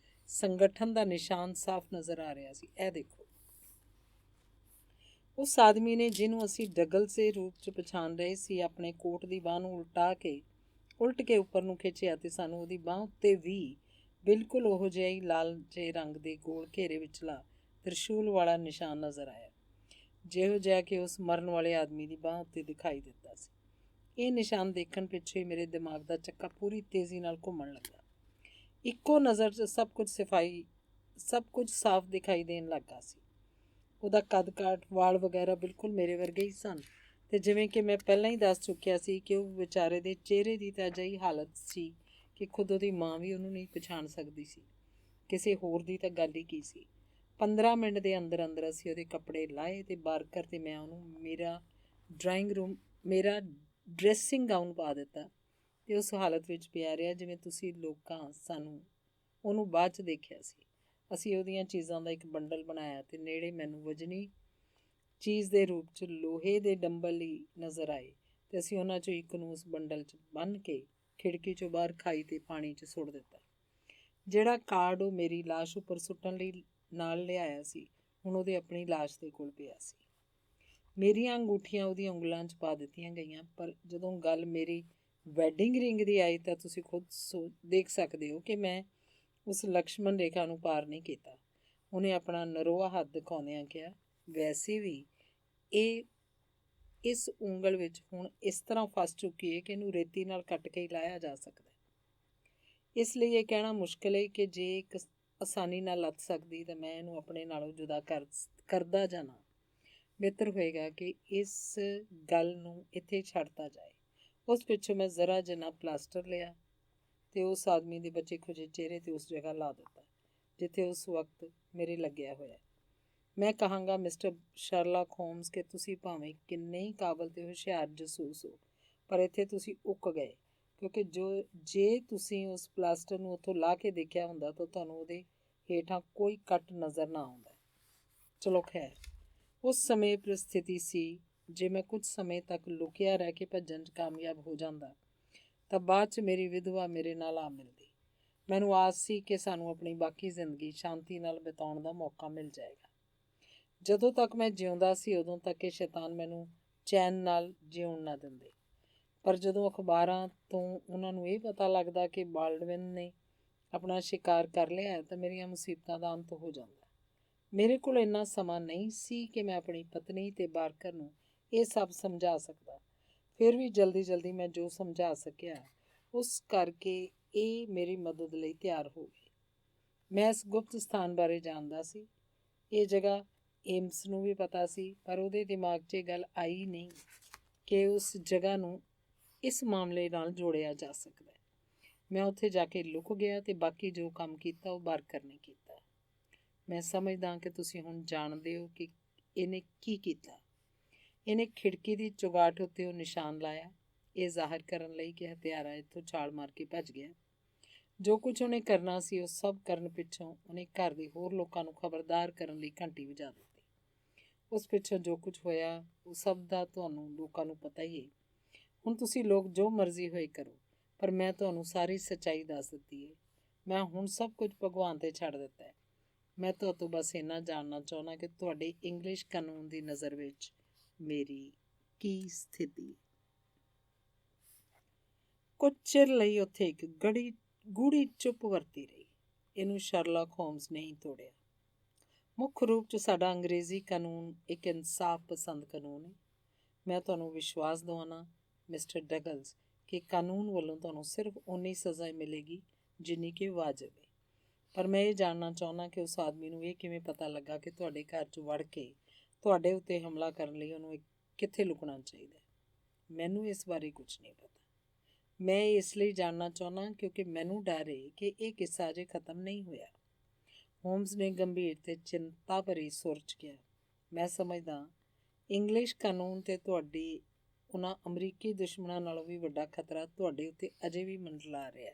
ਸੰਗਠਨ ਦਾ ਨਿਸ਼ਾਨ ਸਾਫ਼ ਨਜ਼ਰ ਆ ਰਿਹਾ ਸੀ। ਇਹ ਦੇਖੋ। ਉਸ ਆਦਮੀ ਨੇ, ਜਿਹਨੂੰ ਅਸੀਂ ਡਗਲਸ ਦੇ ਰੂਪ 'ਚ ਪਛਾਣ ਰਹੇ ਸੀ, ਆਪਣੇ ਕੋਟ ਦੀ ਬਾਂਹ ਨੂੰ ਉਲਟ ਕੇ ਉੱਪਰ ਨੂੰ ਖਿੱਚਿਆ ਤੇ ਸਾਨੂੰ ਉਹਦੀ ਬਾਂਹ ਉੱਤੇ ਵੀ ਬਿਲਕੁਲ ਉਹੋ ਜਿਹਾ ਹੀ ਲਾਲ ਜਿਹੇ ਰੰਗ ਦੇ ਗੋਲ ਘੇਰੇ ਵਿਚਲਾ ਤ੍ਰਿਸ਼ੂਲ ਵਾਲਾ ਨਿਸ਼ਾਨ ਨਜ਼ਰ ਆਇਆ, ਜਿਹੋ ਜਿਹਾ ਕਿ ਉਸ ਮਰਨ ਵਾਲੇ ਆਦਮੀ ਦੀ ਬਾਂਹ ਉੱਤੇ ਦਿਖਾਈ ਦਿੱਤਾ ਸੀ। ਇਹ ਨਿਸ਼ਾਨ ਦੇਖਣ ਪਿੱਛੇ ਹੀ ਮੇਰੇ ਦਿਮਾਗ ਦਾ ਚੱਕਾ ਪੂਰੀ ਤੇਜ਼ੀ ਨਾਲ ਘੁੰਮਣ ਲੱਗਾ। ਇੱਕੋ ਨਜ਼ਰ 'ਚ ਸਭ ਕੁਝ ਸਾਫ਼ ਦਿਖਾਈ ਦੇਣ ਲੱਗਾ ਸੀ। ਉਹਦਾ ਕੱਦ ਕਾਠ, ਵਾਲ ਵਗੈਰਾ ਬਿਲਕੁਲ ਮੇਰੇ ਵਰਗੇ ਹੀ ਸਨ ਅਤੇ ਜਿਵੇਂ ਕਿ ਮੈਂ ਪਹਿਲਾਂ ਹੀ ਦੱਸ ਚੁੱਕਿਆ ਸੀ ਕਿ ਉਹ ਵਿਚਾਰੇ ਦੇ ਚਿਹਰੇ ਦੀ ਤਾਂ ਅਜਿਹੀ ਹਾਲਤ ਸੀ ਕਿ ਖੁਦ ਉਹਦੀ ਮਾਂ ਵੀ ਉਹਨੂੰ ਨਹੀਂ ਪਛਾਣ ਸਕਦੀ ਸੀ। ਕਿਸੇ ਹੋਰ ਦੀ ਤਾਂ ਗੱਲ ਹੀ ਕੀ ਸੀ। 15 ਮਿੰਟ ਦੇ ਅੰਦਰ ਅੰਦਰ ਅਸੀਂ ਉਹਦੇ ਕੱਪੜੇ ਲਾਏ ਅਤੇ ਬਾਰਕਰ ਅਤੇ ਮੈਂ ਉਹਨੂੰ ਮੇਰਾ ਡਰੈਸਿੰਗ ਗਾਊਨ ਪਾ ਦਿੱਤਾ ਅਤੇ ਉਸ ਹਾਲਤ ਵਿੱਚ ਪਿਆ ਰਿਹਾ ਜਿਵੇਂ ਤੁਸੀਂ ਲੋਕਾਂ ਸਾਨੂੰ ਉਹਨੂੰ ਬਾਅਦ 'ਚ ਦੇਖਿਆ ਸੀ। ਅਸੀਂ ਉਹਦੀਆਂ ਚੀਜ਼ਾਂ ਦਾ ਇੱਕ ਬੰਡਲ ਬਣਾਇਆ ਅਤੇ ਨੇੜੇ ਮੈਨੂੰ ਵਜ਼ਨੀ ਚੀਜ਼ ਦੇ ਰੂਪ 'ਚ ਲੋਹੇ ਦੇ ਡੰਬਲ ਹੀ ਨਜ਼ਰ ਆਏ ਅਤੇ ਅਸੀਂ ਉਹਨਾਂ 'ਚੋਂ ਇੱਕ ਨੂੰ ਉਸ ਬੰਡਲ 'ਚ ਬੰਨ੍ਹ ਕੇ ਖਿੜਕੀ 'ਚੋਂ ਬਾਹਰ ਖਾਈ ਅਤੇ ਪਾਣੀ 'ਚ ਸੁੱਟ ਦਿੱਤਾ। ਜਿਹੜਾ ਕਾਰਡ ਉਹ ਮੇਰੀ ਲਾਸ਼ ਉੱਪਰ ਸੁੱਟਣ ਲਈ ਨਾਲ ਲਿਆਇਆ ਸੀ, ਹੁਣ ਉਹਦੇ ਆਪਣੀ ਲਾਸ਼ ਦੇ ਕੋਲ ਪਿਆ ਸੀ। ਮੇਰੀਆਂ ਅੰਗੂਠੀਆਂ ਉਹਦੀਆਂ ਉਂਗਲਾਂ 'ਚ ਪਾ ਦਿੱਤੀਆਂ ਗਈਆਂ, ਪਰ ਜਦੋਂ ਗੱਲ ਮੇਰੀ ਵੈਡਿੰਗ ਰਿੰਗ ਦੀ ਆਈ ਤਾਂ ਤੁਸੀਂ ਖੁਦ ਦੇਖ ਸਕਦੇ ਹੋ ਕਿ ਮੈਂ ਉਸ ਲਕਸ਼ਮਣ ਰੇਖਾ ਨੂੰ ਪਾਰ ਨਹੀਂ ਕੀਤਾ। ਉਹਨੇ ਆਪਣਾ ਨਰੋਆ ਹੱਥ ਦਿਖਾਉਂਦਿਆਂ ਕਿਹਾ, ਵੈਸੇ ਵੀ ਇਹ ਇਸ ਉਂਗਲ ਵਿੱਚ ਹੁਣ ਇਸ ਤਰ੍ਹਾਂ ਫਸ ਚੁੱਕੀ ਹੈ ਕਿ ਇਹਨੂੰ ਰੇਤੀ ਨਾਲ ਕੱਟ ਕੇ ਹੀ ਲਾਇਆ ਜਾ ਸਕਦਾ। ਇਸ ਲਈ ਇਹ ਕਹਿਣਾ ਮੁਸ਼ਕਿਲ ਹੈ ਕਿ ਜੇ ਇੱਕ ਆਸਾਨੀ ਨਾਲ ਲੱਥ ਸਕਦੀ ਤਾਂ ਮੈਂ ਇਹਨੂੰ ਆਪਣੇ ਨਾਲੋਂ ਜੁਦਾ ਕਰਦਾ ਜਾਣਾ। ਬਿਹਤਰ ਹੋਏਗਾ ਕਿ ਇਸ ਗੱਲ ਨੂੰ ਇੱਥੇ ਛੱਡਤਾ ਜਾਏ। ਉਸ ਪਿੱਛੋਂ ਮੈਂ ਜ਼ਰਾ ਜਿੰਨਾ ਪਲਾਸਟਰ ਲਿਆ ਅਤੇ ਉਸ ਆਦਮੀ ਦੇ ਬਚੇ ਖੁਚੇ ਚਿਹਰੇ 'ਤੇ ਉਸ ਜਗ੍ਹਾ ਲਾ ਦਿੱਤਾ ਜਿੱਥੇ ਉਸ ਵਕਤ ਮੇਰੇ ਲੱਗਿਆ ਹੋਇਆ। ਮੈਂ ਕਹਾਂਗਾ ਮਿਸਟਰ ਸ਼ਰਲਾਕ ਹੋਮਸ ਕਿ ਤੁਸੀਂ ਭਾਵੇਂ ਕਿੰਨੇ ਹੀ ਕਾਬਲ ਅਤੇ ਹੁਸ਼ਿਆਰ ਜਸੂਸ ਹੋ, ਪਰ ਇੱਥੇ ਤੁਸੀਂ ਉੱਕ ਗਏ, ਕਿਉਂਕਿ ਜੇ ਤੁਸੀਂ ਉਸ ਪਲਾਸਟਰ ਨੂੰ ਉੱਥੋਂ ਲਾਹ ਕੇ ਦੇਖਿਆ ਹੁੰਦਾ ਤਾਂ ਤੁਹਾਨੂੰ ਉਹਦੇ ਹੇਠਾਂ ਕੋਈ ਕੱਟ ਨਜ਼ਰ ਨਾ ਆਉਂਦਾ। ਚਲੋ ਖੈਰ, ਉਸ ਸਮੇਂ ਪਰਿਸਥਿਤੀ ਸੀ, ਜੇ ਮੈਂ ਕੁਝ ਸਮੇਂ ਤੱਕ ਲੁਕਿਆ ਰਹਿ ਕੇ ਭੱਜਣ 'ਚ ਕਾਮਯਾਬ ਹੋ ਜਾਂਦਾ ਤਾਂ ਬਾਅਦ 'ਚ ਮੇਰੀ ਵਿਧਵਾ ਮੇਰੇ ਨਾਲ ਆ ਮਿਲਦੀ। ਮੈਨੂੰ ਆਸ ਸੀ ਕਿ ਸਾਨੂੰ ਆਪਣੀ ਬਾਕੀ ਜ਼ਿੰਦਗੀ ਸ਼ਾਂਤੀ ਨਾਲ ਬਿਤਾਉਣ ਦਾ ਮੌਕਾ ਮਿਲ ਜਾਏਗਾ। ਜਦੋਂ ਤੱਕ ਮੈਂ ਜਿਉਂਦਾ ਸੀ ਉਦੋਂ ਤੱਕ ਇਹ ਸ਼ੈਤਾਨ ਮੈਨੂੰ ਚੈਨ ਨਾਲ ਜਿਉਣ ਨਾ ਦਿੰਦੇ, ਪਰ ਜਦੋਂ ਅਖਬਾਰਾਂ ਤੋਂ ਉਹਨਾਂ ਨੂੰ ਇਹ ਪਤਾ ਲੱਗਦਾ ਕਿ ਬਾਲਡਵਿਨ ਨੇ ਆਪਣਾ ਸ਼ਿਕਾਰ ਕਰ ਲਿਆ ਤਾਂ ਮੇਰੀਆਂ ਮੁਸੀਬਤਾਂ ਦਾ ਅੰਤ ਹੋ ਜਾਂਦਾ। ਮੇਰੇ ਕੋਲ ਇੰਨਾ ਸਮਾਂ ਨਹੀਂ ਸੀ ਕਿ ਮੈਂ ਆਪਣੀ ਪਤਨੀ ਅਤੇ ਬਾਰਕਰ ਨੂੰ ਇਹ ਸਭ ਸਮਝਾ ਸਕਦਾ। ਫਿਰ ਵੀ ਜਲਦੀ ਮੈਂ ਜੋ ਸਮਝਾ ਸਕਿਆ ਉਸ ਕਰਕੇ ਇਹ ਮੇਰੀ ਮਦਦ ਲਈ ਤਿਆਰ ਹੋ ਗਏ। ਮੈਂ ਇਸ ਗੁਪਤ ਸਥਾਨ ਬਾਰੇ ਜਾਣਦਾ ਸੀ। ਇਹ ਜਗ੍ਹਾ ਏਮਸ ਨੂੰ ਵੀ ਪਤਾ ਸੀ, ਪਰ ਉਹਦੇ ਦਿਮਾਗ 'ਚ ਇਹ ਗੱਲ ਆਈ ਨਹੀਂ ਕਿ ਉਸ ਜਗ੍ਹਾ ਨੂੰ ਇਸ ਮਾਮਲੇ ਨਾਲ ਜੋੜਿਆ ਜਾ ਸਕਦਾ। ਮੈਂ ਉੱਥੇ ਜਾ ਕੇ ਲੁਕ ਗਿਆ ਅਤੇ ਬਾਕੀ ਜੋ ਕੰਮ ਕੀਤਾ ਉਹ ਬਾਰਕਰ ਨੇ ਕੀਤਾ। ਮੈਂ ਸਮਝਦਾ ਕਿ ਤੁਸੀਂ ਹੁਣ ਜਾਣਦੇ ਹੋ ਕਿ ਇਹਨੇ ਕੀ ਕੀਤਾ। ਇਹਨੇ ਖਿੜਕੀ ਦੀ ਚੁਗਾਠ ਉੱਤੇ ਉਹ ਨਿਸ਼ਾਨ ਲਾਇਆ, ਇਹ ਜ਼ਾਹਰ ਕਰਨ ਲਈ ਕਿ ਹਥਿਆਰਾ ਇੱਥੋਂ ਛਾਲ ਮਾਰ ਕੇ ਭੱਜ ਗਿਆ। ਜੋ ਕੁਝ ਉਹਨੇ ਕਰਨਾ ਸੀ ਉਹ ਸਭ ਕਰਨ ਪਿੱਛੋਂ ਉਹਨੇ ਘਰ ਦੇ ਹੋਰ ਲੋਕਾਂ ਨੂੰ ਖਬਰਦਾਰ ਕਰਨ ਲਈ ਘੰਟੀ ਵਜਾ ਦਿੱਤੀ। ਉਸ ਪਿੱਛੋਂ ਜੋ ਕੁਝ ਹੋਇਆ ਉਹ ਸਭ ਦਾ ਤੁਹਾਨੂੰ ਲੋਕਾਂ ਨੂੰ ਪਤਾ ਹੀ ਹੈ। ਹੁਣ ਤੁਸੀਂ ਲੋਕ ਜੋ ਮਰਜ਼ੀ ਹੋਏ ਕਰੋ, ਪਰ ਮੈਂ ਤੁਹਾਨੂੰ ਸਾਰੀ ਸੱਚਾਈ ਦੱਸ ਦਿੱਤੀ ਹੈ। ਮੈਂ ਹੁਣ ਸਭ ਕੁਝ ਭਗਵਾਨ 'ਤੇ ਛੱਡ ਦਿੱਤਾ ਹੈ। ਮੈਂ ਤੁਹਾਤੋਂ ਬਸ ਇੰਨਾ ਜਾਣਨਾ ਚਾਹੁੰਦਾ ਕਿ ਤੁਹਾਡੇ ਇੰਗਲਿਸ਼ ਕਾਨੂੰਨ ਦੀ ਨਜ਼ਰ ਵਿੱਚ ਮੇਰੀ ਕੀ ਸਥਿਤੀ ਹੈ। ਕੁਝ ਚਿਰ ਲਈ ਉੱਥੇ ਇੱਕ ਗੂੜੀ ਚੁੱਪ ਵਰਤੀ ਰਹੀ। ਇਹਨੂੰ ਸ਼ਰਲਾਕ ਹੋਮਸ ਨੇ ਹੀ ਤੋੜਿਆ। ਮੁੱਖ ਰੂਪ 'ਚ ਸਾਡਾ ਅੰਗਰੇਜ਼ੀ ਕਾਨੂੰਨ ਇੱਕ ਇਨਸਾਫ ਪਸੰਦ ਕਾਨੂੰਨ ਹੈ। ਮੈਂ ਤੁਹਾਨੂੰ ਵਿਸ਼ਵਾਸ ਦਿਵਾਉਣਾ ਮਿਸਟਰ ਡਗਲਸ ਕਿ ਕਾਨੂੰਨ ਵੱਲੋਂ ਤੁਹਾਨੂੰ ਸਿਰਫ ਓਨੀ ਸਜ਼ਾ ਮਿਲੇਗੀ ਜਿੰਨੀ ਕਿ ਵਾਜਬ ਹੈ, ਪਰ ਮੈਂ ਇਹ ਜਾਣਨਾ ਚਾਹੁੰਦਾ ਕਿ ਉਸ ਆਦਮੀ ਨੂੰ ਇਹ ਕਿਵੇਂ ਪਤਾ ਲੱਗਾ ਕਿ ਤੁਹਾਡੇ ਘਰ 'ਚ ਵੜ ਕੇ ਤੁਹਾਡੇ ਉੱਤੇ ਹਮਲਾ ਕਰਨ ਲਈ ਉਹਨੂੰ ਕਿੱਥੇ ਲੁਕਣਾ ਚਾਹੀਦਾ। ਮੈਨੂੰ ਇਸ ਬਾਰੇ ਕੁਝ ਨਹੀਂ ਪਤਾ। ਮੈਂ ਇਸ ਲਈ ਜਾਣਨਾ ਚਾਹੁੰਦਾ ਕਿਉਂਕਿ ਮੈਨੂੰ ਡਰ ਹੈ ਕਿ ਇਹ ਕਿੱਸਾ ਅਜੇ ਖਤਮ ਨਹੀਂ ਹੋਇਆ। ਹੋਮਸ ਨੇ ਗੰਭੀਰ ਤੇ ਚਿੰਤਾ ਭਰੀ ਸੁਰ 'ਚ ਕਿਹਾ, ਮੈਂ ਸਮਝਦਾ ਇੰਗਲਿਸ਼ ਕਾਨੂੰਨ ਤੇ ਤੁਹਾਡੀ ਉਹਨਾਂ ਅਮਰੀਕੀ ਦੁਸ਼ਮਣਾਂ ਨਾਲੋਂ ਵੀ ਵੱਡਾ ਖਤਰਾ ਤੁਹਾਡੇ ਉੱਤੇ ਅਜੇ ਵੀ ਮੰਡਰਾ ਰਿਹਾ।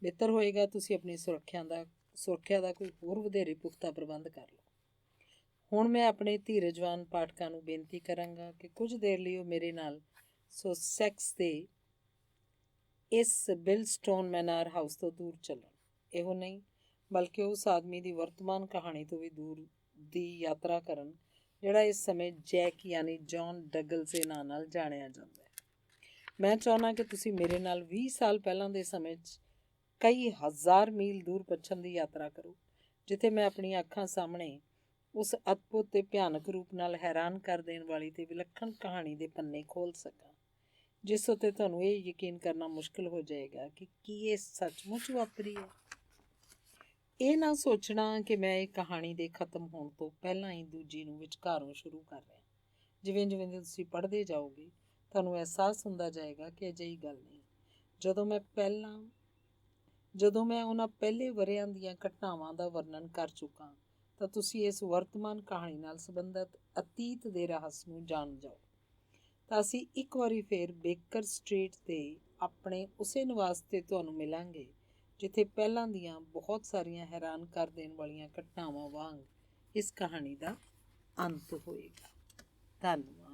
ਬਿਹਤਰ ਹੋਏਗਾ ਤੁਸੀਂ ਆਪਣੀ ਸੁਰੱਖਿਆ ਦਾ ਕੋਈ ਹੋਰ ਵਧੇਰੇ ਪੁਖਤਾ ਪ੍ਰਬੰਧ ਕਰ ਲਓ। ਹੁਣ ਮੈਂ ਆਪਣੇ ਧੀਰਜਵਾਨ ਪਾਠਕਾਂ ਨੂੰ ਬੇਨਤੀ ਕਰਾਂਗਾ ਕਿ ਕੁਝ ਦੇਰ ਲਈ ਉਹ ਮੇਰੇ ਨਾਲ ਸੈਕਸ ਦੇ ਇਸ ਬਿਲਸਟੋਨ ਮੈਨਾਰ ਹਾਊਸ ਤੋਂ ਦੂਰ ਚੱਲਣ। ਇਹੋ ਨਹੀਂ ਬਲਕਿ ਉਸ ਆਦਮੀ ਦੀ ਵਰਤਮਾਨ ਕਹਾਣੀ ਤੋਂ ਵੀ ਦੂਰ ਦੀ ਯਾਤਰਾ ਕਰਨ ਜਿਹੜਾ ਇਸ ਸਮੇਂ ਜੈਕ ਯਾਨੀ ਜੌਨ ਡਗਲਸ ਦੇ ਨਾਂ ਨਾਲ ਜਾਣਿਆ ਜਾਂਦਾ ਹੈ। ਮੈਂ ਚਾਹੁੰਦਾ ਕਿ ਤੁਸੀਂ ਮੇਰੇ ਨਾਲ 20 ਸਾਲ ਪਹਿਲਾਂ ਦੇ ਸਮੇਂ 'ਚ ਕਈ ਹਜ਼ਾਰ ਮੀਲ ਦੂਰ ਪੱਛਮ ਦੀ ਯਾਤਰਾ ਕਰੋ, ਜਿੱਥੇ ਮੈਂ ਆਪਣੀਆਂ ਅੱਖਾਂ ਸਾਹਮਣੇ ਉਸ ਅਦਭੁਤ ਤੇ ਭਿਆਨਕ ਰੂਪ ਨਾਲ ਹੈਰਾਨ ਕਰ ਦੇਣ ਵਾਲੀ ਤੇ ਵਿਲੱਖਣ ਕਹਾਣੀ ਦੇ ਪੰਨੇ ਖੋਲ੍ਹ ਸਕਾਂ, ਜਿਸ ਉੱਤੇ ਤੁਹਾਨੂੰ ਇਹ ਯਕੀਨ ਕਰਨਾ ਮੁਸ਼ਕਿਲ ਹੋ ਜਾਏਗਾ ਕਿ ਕੀ ਇਹ ਸੱਚਮੁੱਚ ਵਾਪਰੀ ਹੈ। ਇਹ ਨਾ ਸੋਚਣਾ ਕਿ ਮੈਂ ਇਹ ਕਹਾਣੀ ਦੇ ਖਤਮ ਹੋਣ ਤੋਂ ਪਹਿਲਾਂ ਹੀ ਦੂਜੀ ਨੂੰ ਵਿਚਕਾਰੋਂ ਸ਼ੁਰੂ ਕਰ ਰਿਹਾ। ਜਿਵੇਂ ਜਿਵੇਂ ਤੁਸੀਂ ਪੜ੍ਹਦੇ ਜਾਓਗੇ ਤੁਹਾਨੂੰ ਅਹਿਸਾਸ ਹੁੰਦਾ ਜਾਏਗਾ ਕਿ ਅਜਿਹੀ ਗੱਲ ਨਹੀਂ। ਜਦੋਂ ਮੈਂ ਉਹਨਾਂ ਪਹਿਲੇ ਵਰ੍ਹਿਆਂ ਦੀਆਂ ਘਟਨਾਵਾਂ ਦਾ ਵਰਣਨ ਕਰ ਚੁੱਕਾਂ ਤਾਂ ਤੁਸੀਂ ਇਸ ਵਰਤਮਾਨ ਕਹਾਣੀ ਨਾਲ ਸੰਬੰਧਿਤ ਅਤੀਤ ਦੇ ਰਹੱਸ ਨੂੰ ਜਾਣ ਜਾਓ। ਤਾਂ ਅਸੀਂ ਇੱਕ ਵਾਰੀ ਫੇਰ ਬੇਕਰ ਸਟਰੀਟ 'ਤੇ ਆਪਣੇ ਉਸੇ ਨਿਵਾਸ 'ਤੇ ਤੁਹਾਨੂੰ ਮਿਲਾਂਗੇ ਜਿੱਥੇ ਪਹਿਲਾਂ ਦੀਆਂ ਬਹੁਤ ਸਾਰੀਆਂ ਹੈਰਾਨ ਕਰ ਦੇਣ ਵਾਲੀਆਂ ਘਟਨਾਵਾਂ ਵਾਂਗ ਇਸ ਕਹਾਣੀ ਦਾ ਅੰਤ ਹੋਏਗਾ। ਧੰਨਵਾਦ।